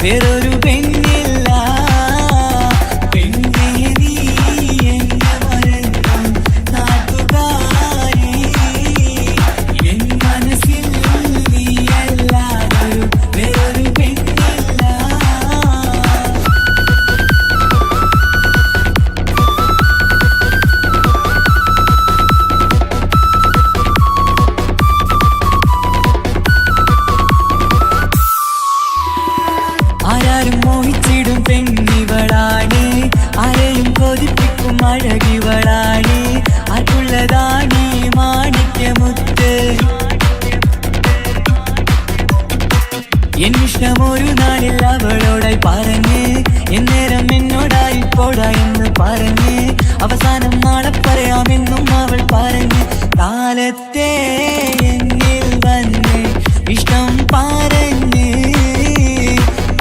വേറൊരു പെണ്ണില്ല പെണ്ണേ നീ എന്നെ മറന്നു നാട്ടുകാരി എൻ മനസ്സിൽ നീയല്ലാതൊരു വേറൊരു പെണ്ണില്ല ആരാരും മോഹിച്ചിടും പെണ്ണിവളാണ് ആരെയും കൊതിപ്പിക്കും അഴകിവളാണ് ആർക്കുള്ളതാണ് മാണിക്യമുത്ത് എന്നിഷ്ടം ഒരു നാളിൽ അവളോടായി പറഞ്ഞ് എന്നേരം എന്നോടായി പോടാ എന്ന് പറഞ്ഞ് അവസാനം നാളെ പറയാമെന്നും അവൾ പറഞ്ഞ് കാലത്തെ എന്നിൽ വന്ന് ഇഷ്ടം പറഞ്ഞ്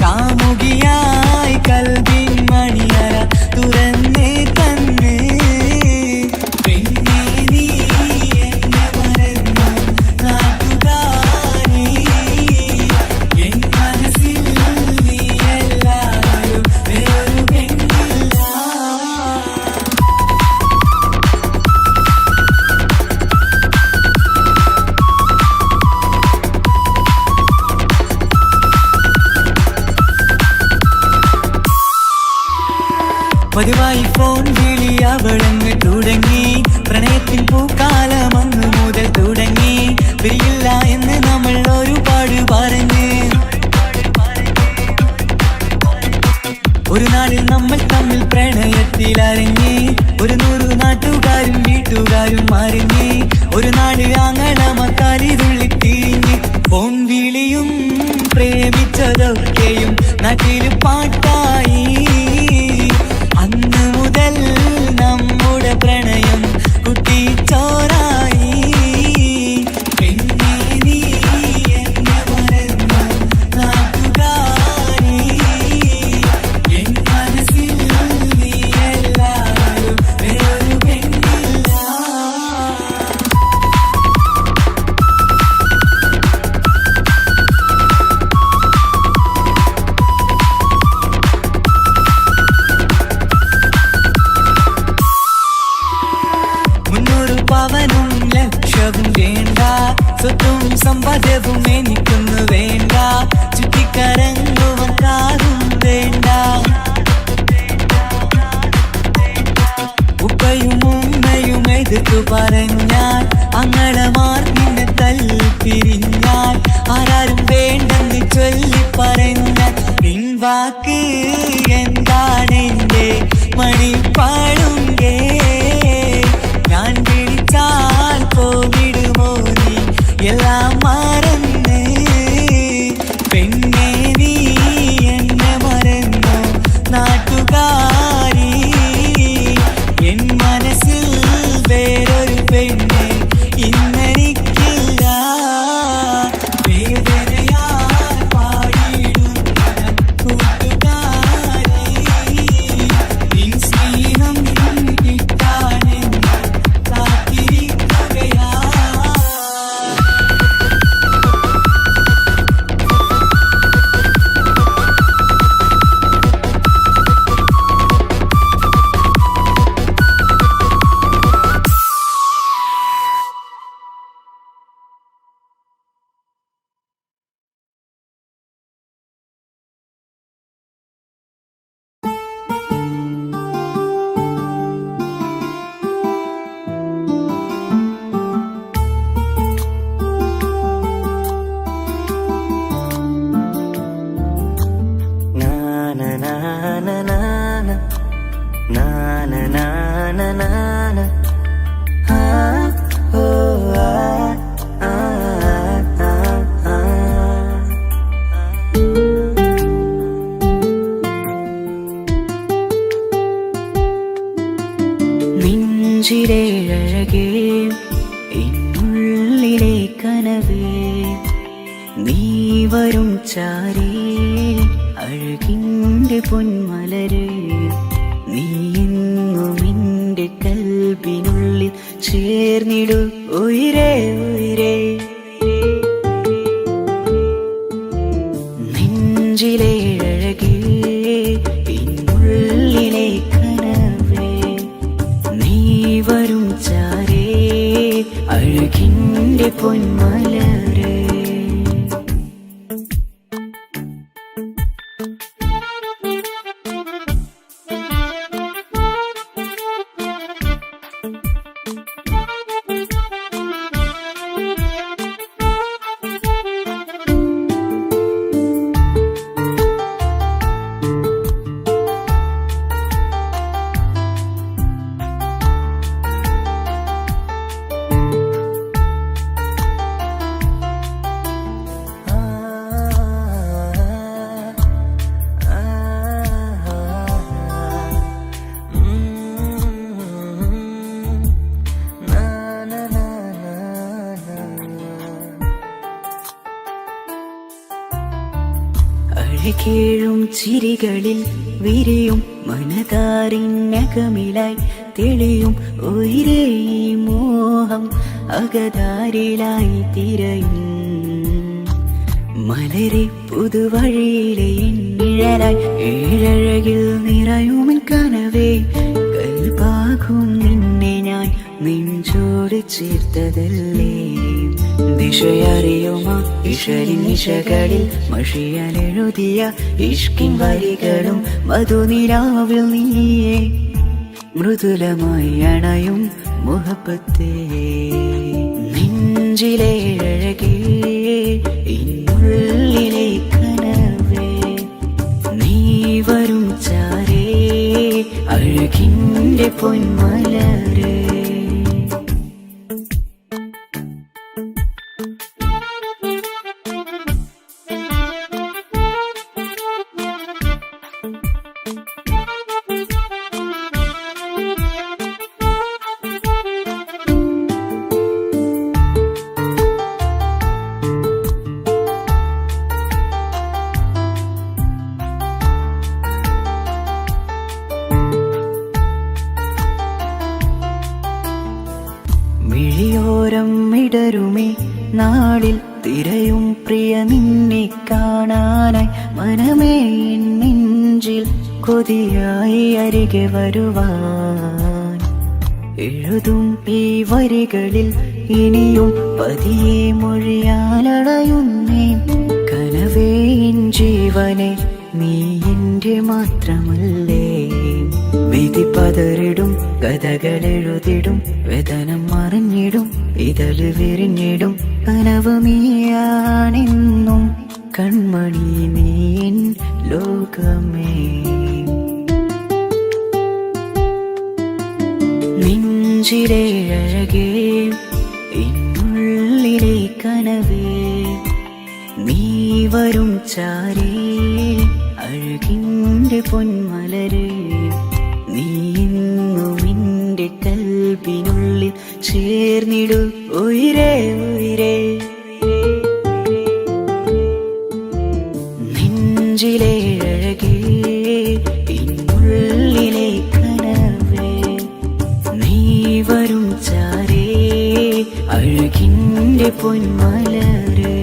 കാമുകിയായി കൽവിൻ മണിയറ തുറന്ന് തന്ന് പെണ്ണേ നീ എന്നെ മറന്നു നാട്ടുകാരി എൻ മനസ്സിൽ നീയല്ലാതൊരു വേറൊരു പെണ്ണില്ല പതിവായി ഫോൺ വിളി അവളങ്ങ് തുടങ്ങി പ്രണയത്തിൻ പൂക്കാലം അന്ന് മുതൽ തുടങ്ങി പിരിയില്ല എന്ന് നമ്മൾ ഒരുപാട് പറഞ്ഞ് ഒരു നാളിൽ നമ്മൾ തമ്മിൽ പ്രണയത്തിലറിഞ്ഞ് 100 നാട്ടുകാരും വീട്ടുകാരും അറിഞ്ഞ് ഒരു നാട് ആങ്ങളമക്കാലി തുള്ളിത്തിരിഞ്ഞ് ഫോൺ വിളിയും പ്രേമിച്ചതൊക്കെയും നാട്ടിൽ പാട്ടായി അന്ന് മുതൽ നമ്മുടെ പ്രണയം കുട്ടിച്ചോറായി പെണ്ണേ നീ എന്നെ മറന്നു നാട്ടുകാരി എൻ മനസ്സിൽ നീയല്ലാതൊരു വേറൊരു പെണ്ണില്ല പവനും ലക്ഷവും വേണ്ട സ്വത്തും സമ്പാദ്യവും എനിക്കൊന്നു വേണ്ട ചുറ്റിക്കറങ്ങുവാൻ കാറും വേണ്ട ഉപ്പയും ഉമ്മയും എതിർത്തു പറഞ്ഞാൽ അങ്ങളമാർ നിന്നെ തല്ലിപ്പിരിഞ്ഞാൽ ആരാരും വേണ്ടെന്ന് ചൊല്ലി പറഞ്ഞാൽ പിൻവാക്ക് എന്താണെന്റെ മണിപ്പാടുങ്കേ ഞാൻ വിളിച്ചാൽ പോവിടുമോ നീ എല്ലാം മറന്ന് പെണ്ണേ നീ എന്നെ മറന്നു നാട്ടുകാരി എൻ മനസ്സിൽ വേറൊരു പെണ്ണ് ഇന്നെനിക്കില്ല വേദനയാൽ പാടിയിടുന്ന കൂട്ടുകാരി നിൻ സ്നേഹം കിട്ടാനെന്ന് കാത്തിരിക്കുകയാ കനവേ നീ വരും ചാരേ അഴകിൻ്റെ പൊന്മലരേ നീ എന്നും എൻ്റെ കൽബിനുള്ളിൽ ചേർന്നിടു ഉയിരേ ഉയിരേ നെഞ്ചിലെ അഴകേ ഇന്നുള്ളിലെ കനവേ നീ വരും ചാരേ അഴകിൻ്റെ പൊന്മലരേ അഴകേഴും ചിരികളിൽ വിരിയും മനതാരിനകമിലായി തെളിയും ഉയിരേ മോഹം അകതാരിലായി തിരയും മലരെ പുതുവഴിയിലെ നിഴലായി ഏഴഴകിൽ നിറയുമൻ കനവേ കൽപാകും നിന്നെ ഞാൻ നെഞ്ചോട് ചേർത്തതല്ലേ ദിശയറിയുമ ഇഷലിൻ നിശകളിൽ മഷിയാലെഴുതിയ ഇഷ്കിൻ വരികളും മധുനിലാവിൽ നീയേ മൃദുലമായി അണയും മുഹബത്തേ നെഞ്ചിലെ അഴകേ ഇന്നുള്ളിലെ കനവേ നീ വരും ചാരേ അഴകിൻ്റെ പൊന്മലരേ മിഴിയോരം ഇടരുമേ നാളിൽ തിരയും പ്രിയ നിന്നെ കാണാനായി മനമേ നെഞ്ചിൽ കൊതിയായി അരികെ വരുവാൻ എഴുതും ഈ വരികളിൽ ഇനിയും പതിയെ മൊഴിയാലടയുന്നേ കനവേ എൻ ജീവനെ നീ എൻ്റെ മാത്രമല്ലേ വിധി പതറിടും കഥകളെഴുതിടും വേദനം മറിഞ്ഞിടും ഇതള് വിരിഞ്ഞിടും കനവ് നീയാണെന്നും കൺമണി നീ എൻ ലോകമേ നെഞ്ചിലെ അഴകേ ഇന്നുള്ളിലെ കനവേ നീ വരും ചാരേ അഴകിൻ്റെ പൊന്മലരേ നീ എന്നും എൻ്റെ കൽബിനുള്ളിൽ ചേർന്നിടു ഉയിരേ ഉയിരേ നെഞ്ചിലെ അഴകേ ഇന്നുള്ളിലെ കനവേ നീ വരും ചാരേ അഴകിൻ്റെ പൊന്മലരേ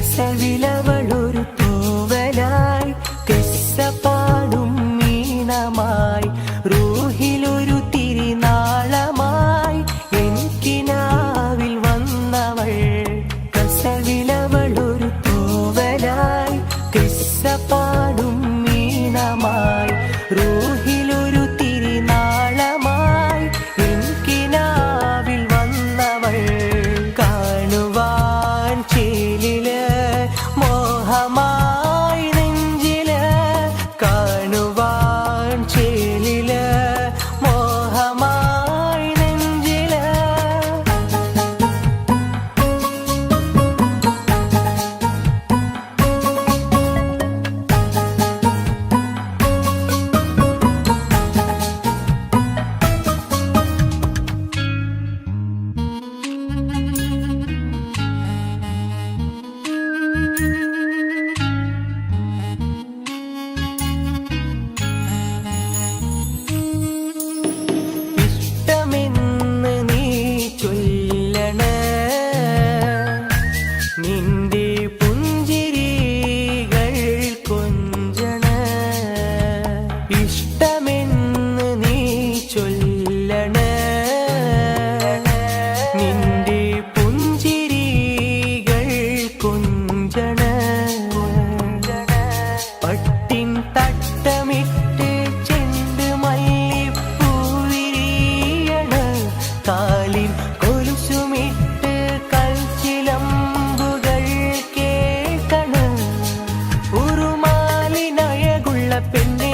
കസവിലവളൊരു തൂവലായി കെസ്സപ്പാടും മീനമായി റൂഹിലൊരു തിരിനാളമായി എനിക്കിനാവിൽ വന്നവൾ കസവിലവളൊരു തൂവലായി കെസ്സപ്പാടും മീനമായി റൂഹിലൊരു തിരിനാളമായി എനിക്കിനാവിൽ വന്നവൾ കാണുവാൻ ചേലില് മോഹമായി നെഞ്ചില് കാണുവാൻ ചേലില് മോഹമായി നെഞ്ചില് ഇഷ്ടമെന്ന് നീ ചൊല്ലണേ നിന്റെ പുഞ്ചിരികൾ കൊഞ്ചണേ ഇഷ്ടമെന്ന് നീ ചൊല്ലണേ നിന്റെ പുഞ്ചിരികൾ കൊഞ്ചണേ പട്ടിൻ തട്ടമിട്ട് ചെണ്ട് മല്ലിപ്പൂവിരിയണ് കാലിൽ കൊലുസുമിട്ട് കൽച്ചിലമ്പുകൾ കേൾക്കണ് ഉറുമാലിനഴകുള്ള പെണ്ണെ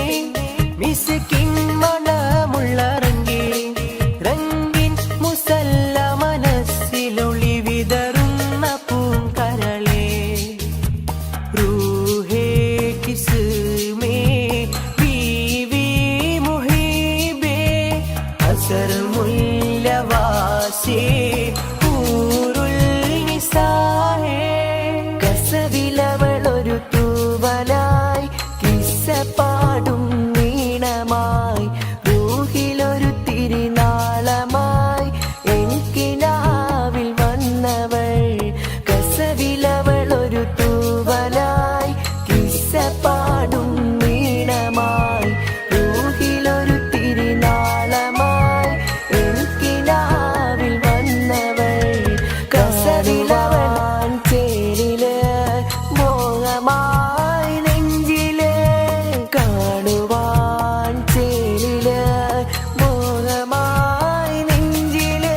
മിസ്കിൻ മണമുള്ള റംഗിൻ മുസല്ല മനസ്സിലൊളി വിതറുന്ന പൂങ്കരളേ रूहे किस्में बीवी मुहिबे असर मुल्लवासे ഊരുൽ നിസാഹേ കസവിലവളൊരു തൂവലായി കിസ്സപ്പാടും നീണമായി റൂഹിലൊരു തിരിനാളമായി എനിക്കിനാവിൽ വന്നവൾ കസവിലവളൊരു തൂവലായി കിസ്സപ്പാടും നീണമായി റൂഹിലൊരു തിരിനാളമായി എനിക്കിനാവിൽ വന്നവൾ കസവിലവളാൻ ചേരില് മോഹമായി നെഞ്ചില് കാണുവാൻ ചേരില് മോഹമായി നെഞ്ചില്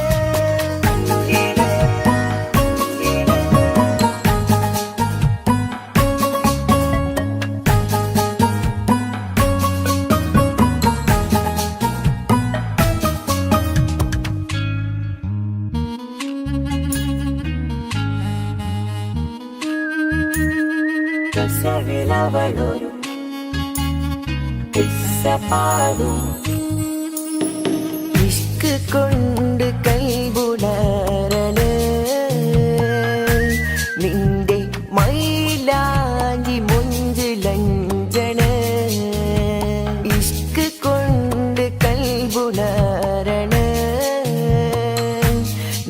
കസവിലവളൊരു കിസ്സപ്പാടും ഇഷ്ക് കൊണ്ട് കൈബുണരണ നിന്റെ മൈലാഞ്ചി മുഞ്ചിലഞ്ചന ഇഷ്ക് കൊണ്ട് കൈബുണരണ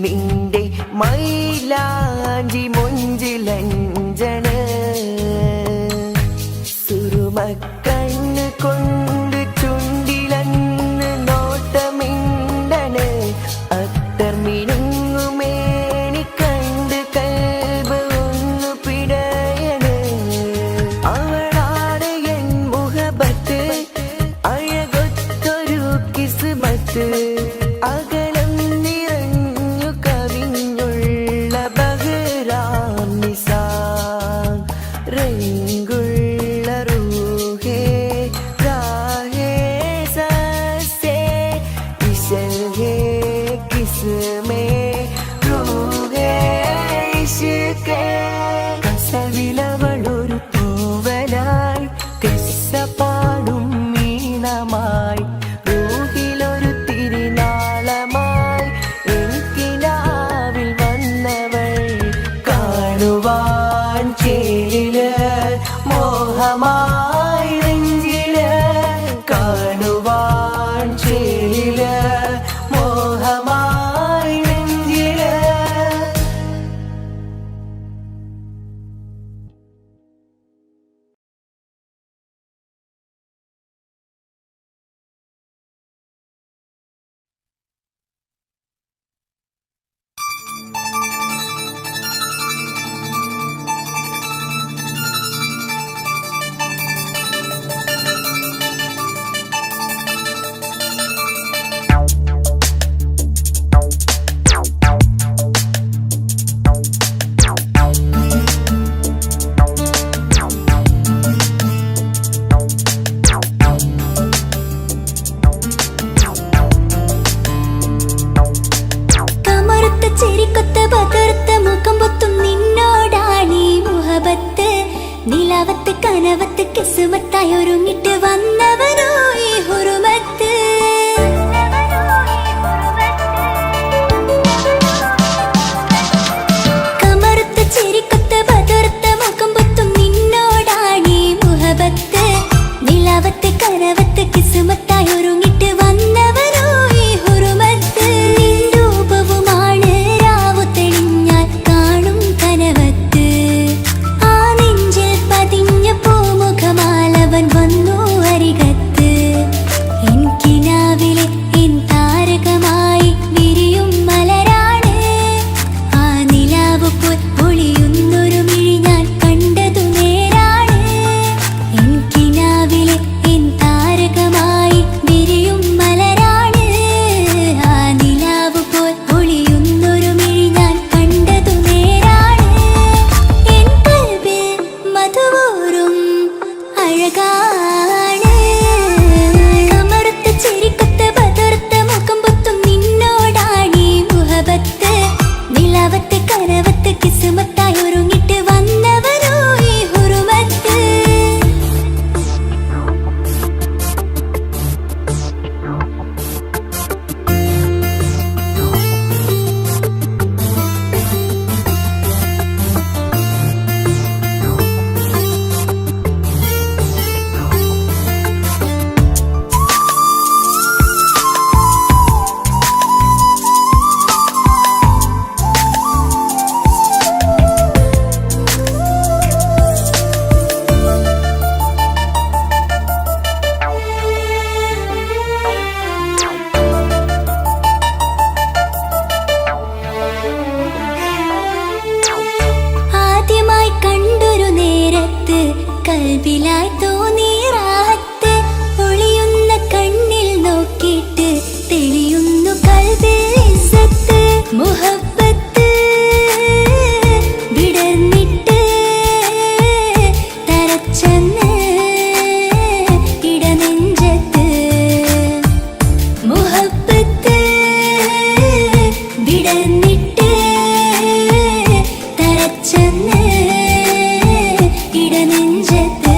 നിന്റെ മൈലാഞ്ചി മുഞ്ചിലഞ്ചന സുറുമക്കണ്ണ് കൊണ്ട് ചുണ്ടിലന്ന് നോട്ടമിണ്ടണ് അത്തർ മിനുങ്ങുമേനി കണ്ട് കൽബ് ഒന്നു പിടയണ് അവളാണ് എൻ മുഹബത്ത് അഴകൊത്തൊരു കിസ്മത്ത് അകലം നിറഞ്ഞു കവിഞ്ഞുള്ള ബഹ്റാം നിസാ മോഹമായി നെഞ്ചില് കാണുവാൻ ചേലില് മോഹമായി നെഞ്ചില്. നിലാവത്ത് കനവത്ത് കിസ്മത്തായി ഒരുങ്ങിട്ട് വന്നവനോ ഈ ഹുറുമത്ത്. കമറുത്ത ചിരിക്കൊത്ത ബദർത്ത മുഖം പൊത്തും നിന്നോടാണീ മുഹബത്ത്. നിലാവത്ത് കനവത്ത് കിസ്മത്തായി ഒരുങ്ങിട്ട് വന്നവനോ ഈ ഹുറുമത്ത്. രൂപവുമാണ് രാവു തെളിഞ്ഞാൽ കാണും കനവത്ത്. പൂമുഖമാലവൻ വന്നു അരികത്ത്. എൻ കിനാവിലെ എൻ താരകമായി വിരിയും മലരാണ്. ആ നിലാവ് പോൽ ഒളിയുന്നൊരു മിഴി ഞാൻ കണ്ടതു നേരാണ്. എൻ കിനാവിലെ എൻ താരകമായി വിരിയും മലരാണ്. ആ നിലാവ് പോൽ ഒളിയുന്നൊരു മിഴി ഞാൻ കണ്ടതു നേരാണ്. എൻ കൽബിൽ മധുവൂറും അഴകാണ്. കമറുത്ത ചിരിക്കൊത്ത ബദർത്ത മുഖം പൊത്തും നിന്നോടാണീ മുഹബത്ത്. നിലാവത്ത് കനവത്ത് കിസ്മത്തായി ഒരുങ്ങിട്ട് വന്നവനോ ഈ ഹുറുമത്ത്. ആദ്യമായി കണ്ടൊരു നേരത്ത് കൽബിലായി തോന്നി റാഹത്ത്. ഒളിയുന്ന കണ്ണിൽ നോക്കിയിട്ട് തെളിയുന്നു കൽബിൽ ഇസ്സത്ത്. മുഹബ്ബത്ത് വിടർന്നിട്ട് തരച്ചെന്ന് ഇടനെഞ്ചത്ത്. മുഹബ്ബത്ത് വിടർന്നിട്ട് തരച്ചെന്ന് ഇടനെഞ്ചത്ത്.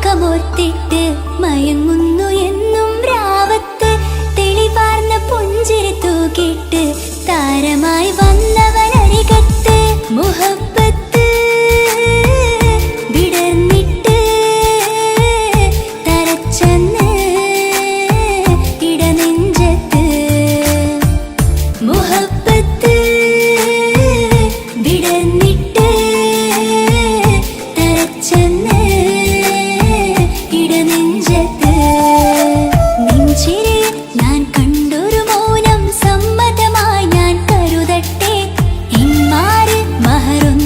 മുഖമോർത്തിട്ട് മയങ്ങുന്നു എന്നും രാവത്ത് തെളിവാർന്ന പുഞ്ചിരി തൂക്കിട്ട് താരമായി വന്നവനരികത്ത് മുഹബത്ത് വിടർന്നിട്ട് തരച്ചന്ന് ഇടനെഞ്ചത്ത് മുഹബത്ത് വിടർന്നിട്ട് തരച്ചന്ന് ഇടനെഞ്ചത്ത് നെഞ്ചിരിയിൽ ഞാൻ കണ്ടൊരു മൗനം സമ്മതമായി ഞാൻ കരുതട്ടെ ഇമ്മാര് മഹറും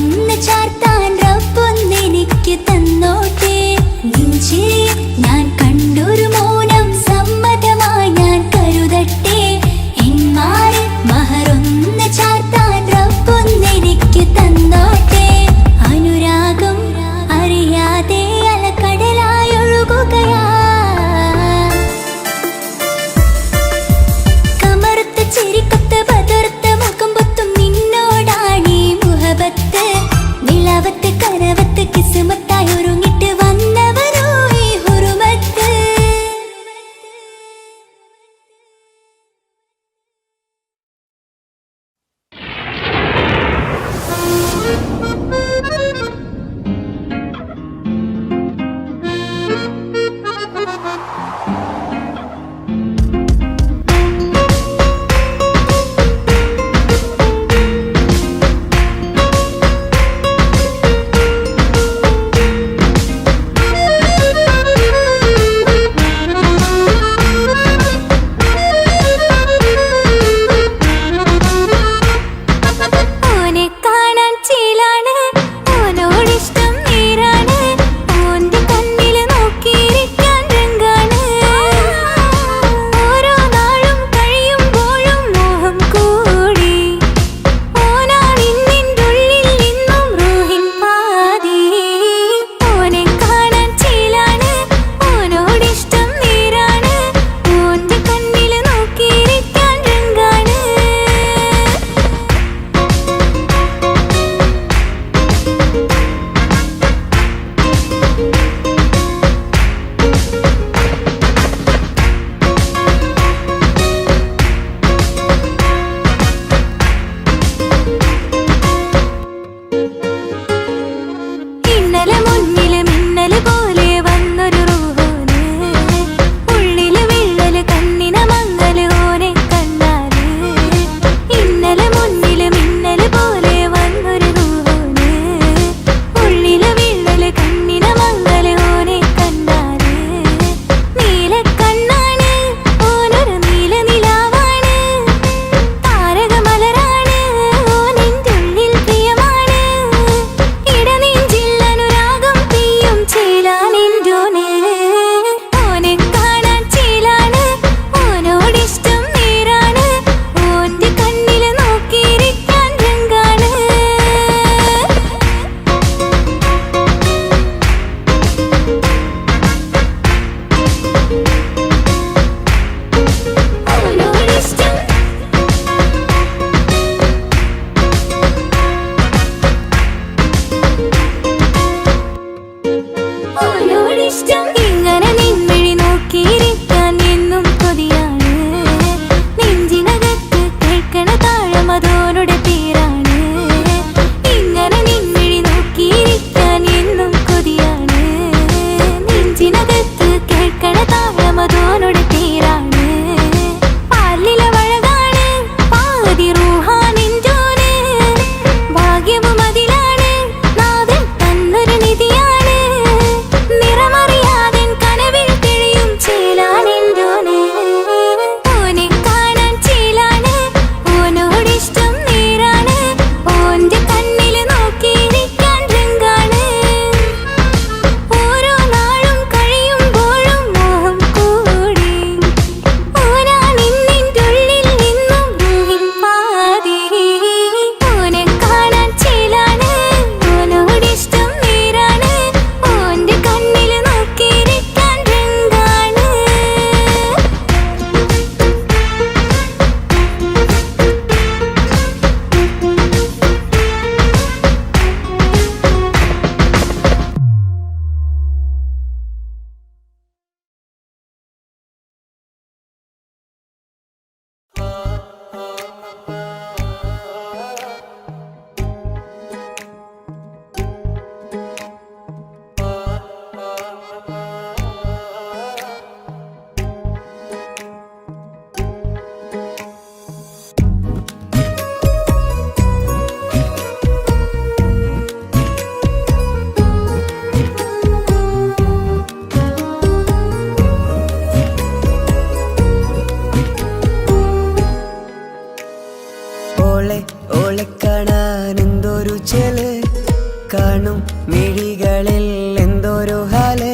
മിഴികളിൽ എന്തൊരു ഹാല്,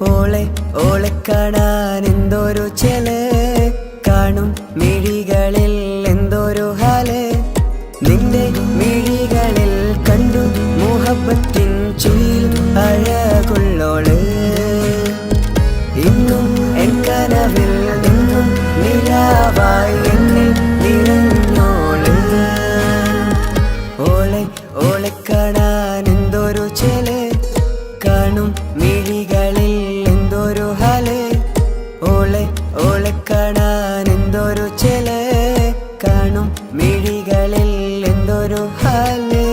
ഓളെ ഓളെ കാണാൻ എന്തൊരു ചെല്, കാണും മിഴികളിൽ എന്തൊരു ഹാല്, നിന്റെ മിഴികളിൽ കണ്ടു മുഹബത്തിൻ ചുയിൽ അഴകുള്ളോള്, ഇന്നും എൻ കനവിൽ നിന്നും നിലാവായി എന്നിൽ നിറഞ്ഞോള്, ഓളെ ഓളെ കാണാൻ എന്തൊരു ചെല്, കാണും മിഴികളിൽ എന്തൊരു ഹാല്, ഓളെ ഓളെ കാണാൻ എന്തൊരു ചെല്, കാണും മിഴികളിൽ എന്തൊരു ഹാല്.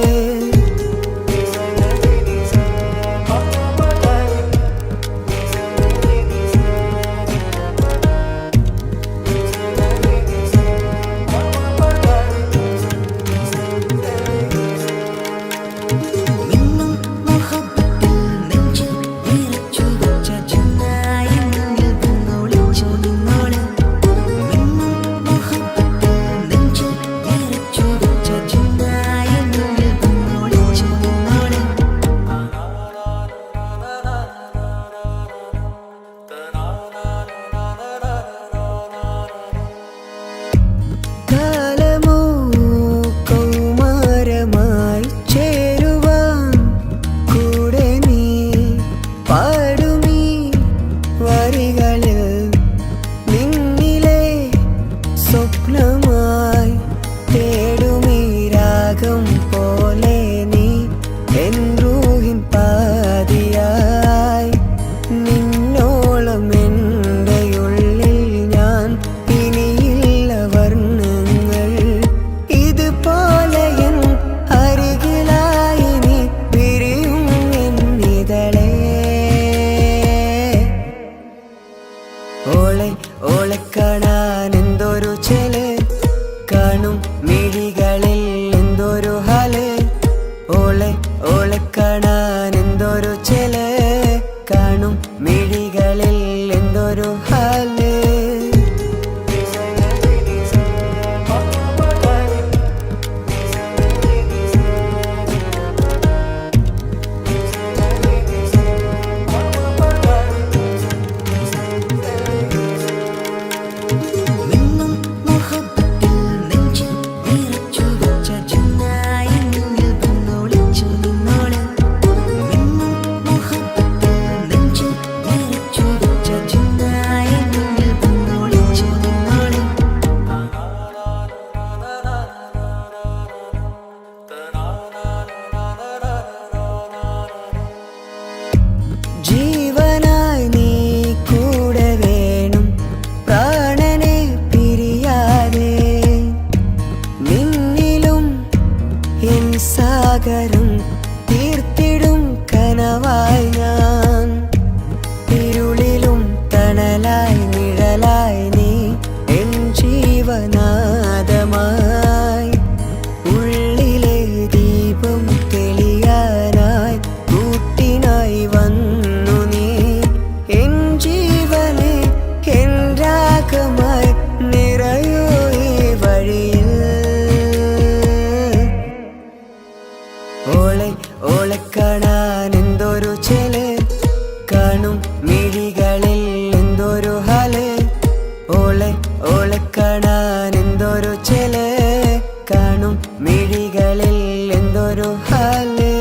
കാലമോ കൗമാരമായി ചേരുവാൻ കൂടെ നീ പാടുമീ വരികളിൽ, നിന്നിലെ സ്വപ്നമായി തേടുമീ രാഗം പോലെ നീ എൻ റൂഹിൻ പാതിയായി, നിന്നോളം എൻ്റെ ഉള്ളിൽ ഞാൻ ഇനിയില്ല വർണ്ണങ്ങൾ, ഇതുപോലെ എൻ അരികിലായി നീ പിരിയും എന്നിതളേ, ഓളെ ഓളെ കാണാൻ എന്തൊരു ചെല്, കാണും മിഴികളിൽ എന്തൊരു ഹാല്, ഓളെ ഓളെ കാണാൻ എന്തൊരു ചെല്, കാണും മിഴികളിൽ എന്തൊരു ഹാല്. ജീവനായി നീ കൂടെ വേണം പ്രാണനെ പിരിയാതെ, നിന്നിലും എൻ സാഗരം തീർത്തിടും കനവായി ഞാൻ, ഇരുളിലും തണലായി നിഴലായി നീ എൻ ജീവനാദമായി, ഉള്ളിലെ ദീപം തെളിയാനായി കൂട്ടിനായി വന്നു നീ, എൻ ജീവനെ എൻ രാഗമായി നിറയൂ ഈ വഴിയിൽ, ഓളെ ഓളെ കാണാൻ എന്തൊരു ചെല്, കാണും മിഴികളിൽ എന്തൊരു ഹാല്, ഓളെ ഓളെ കാണാൻ എന്തൊരു ചെല്, കാണും മിഴികളിൽ എന്തൊരു ഹാല്.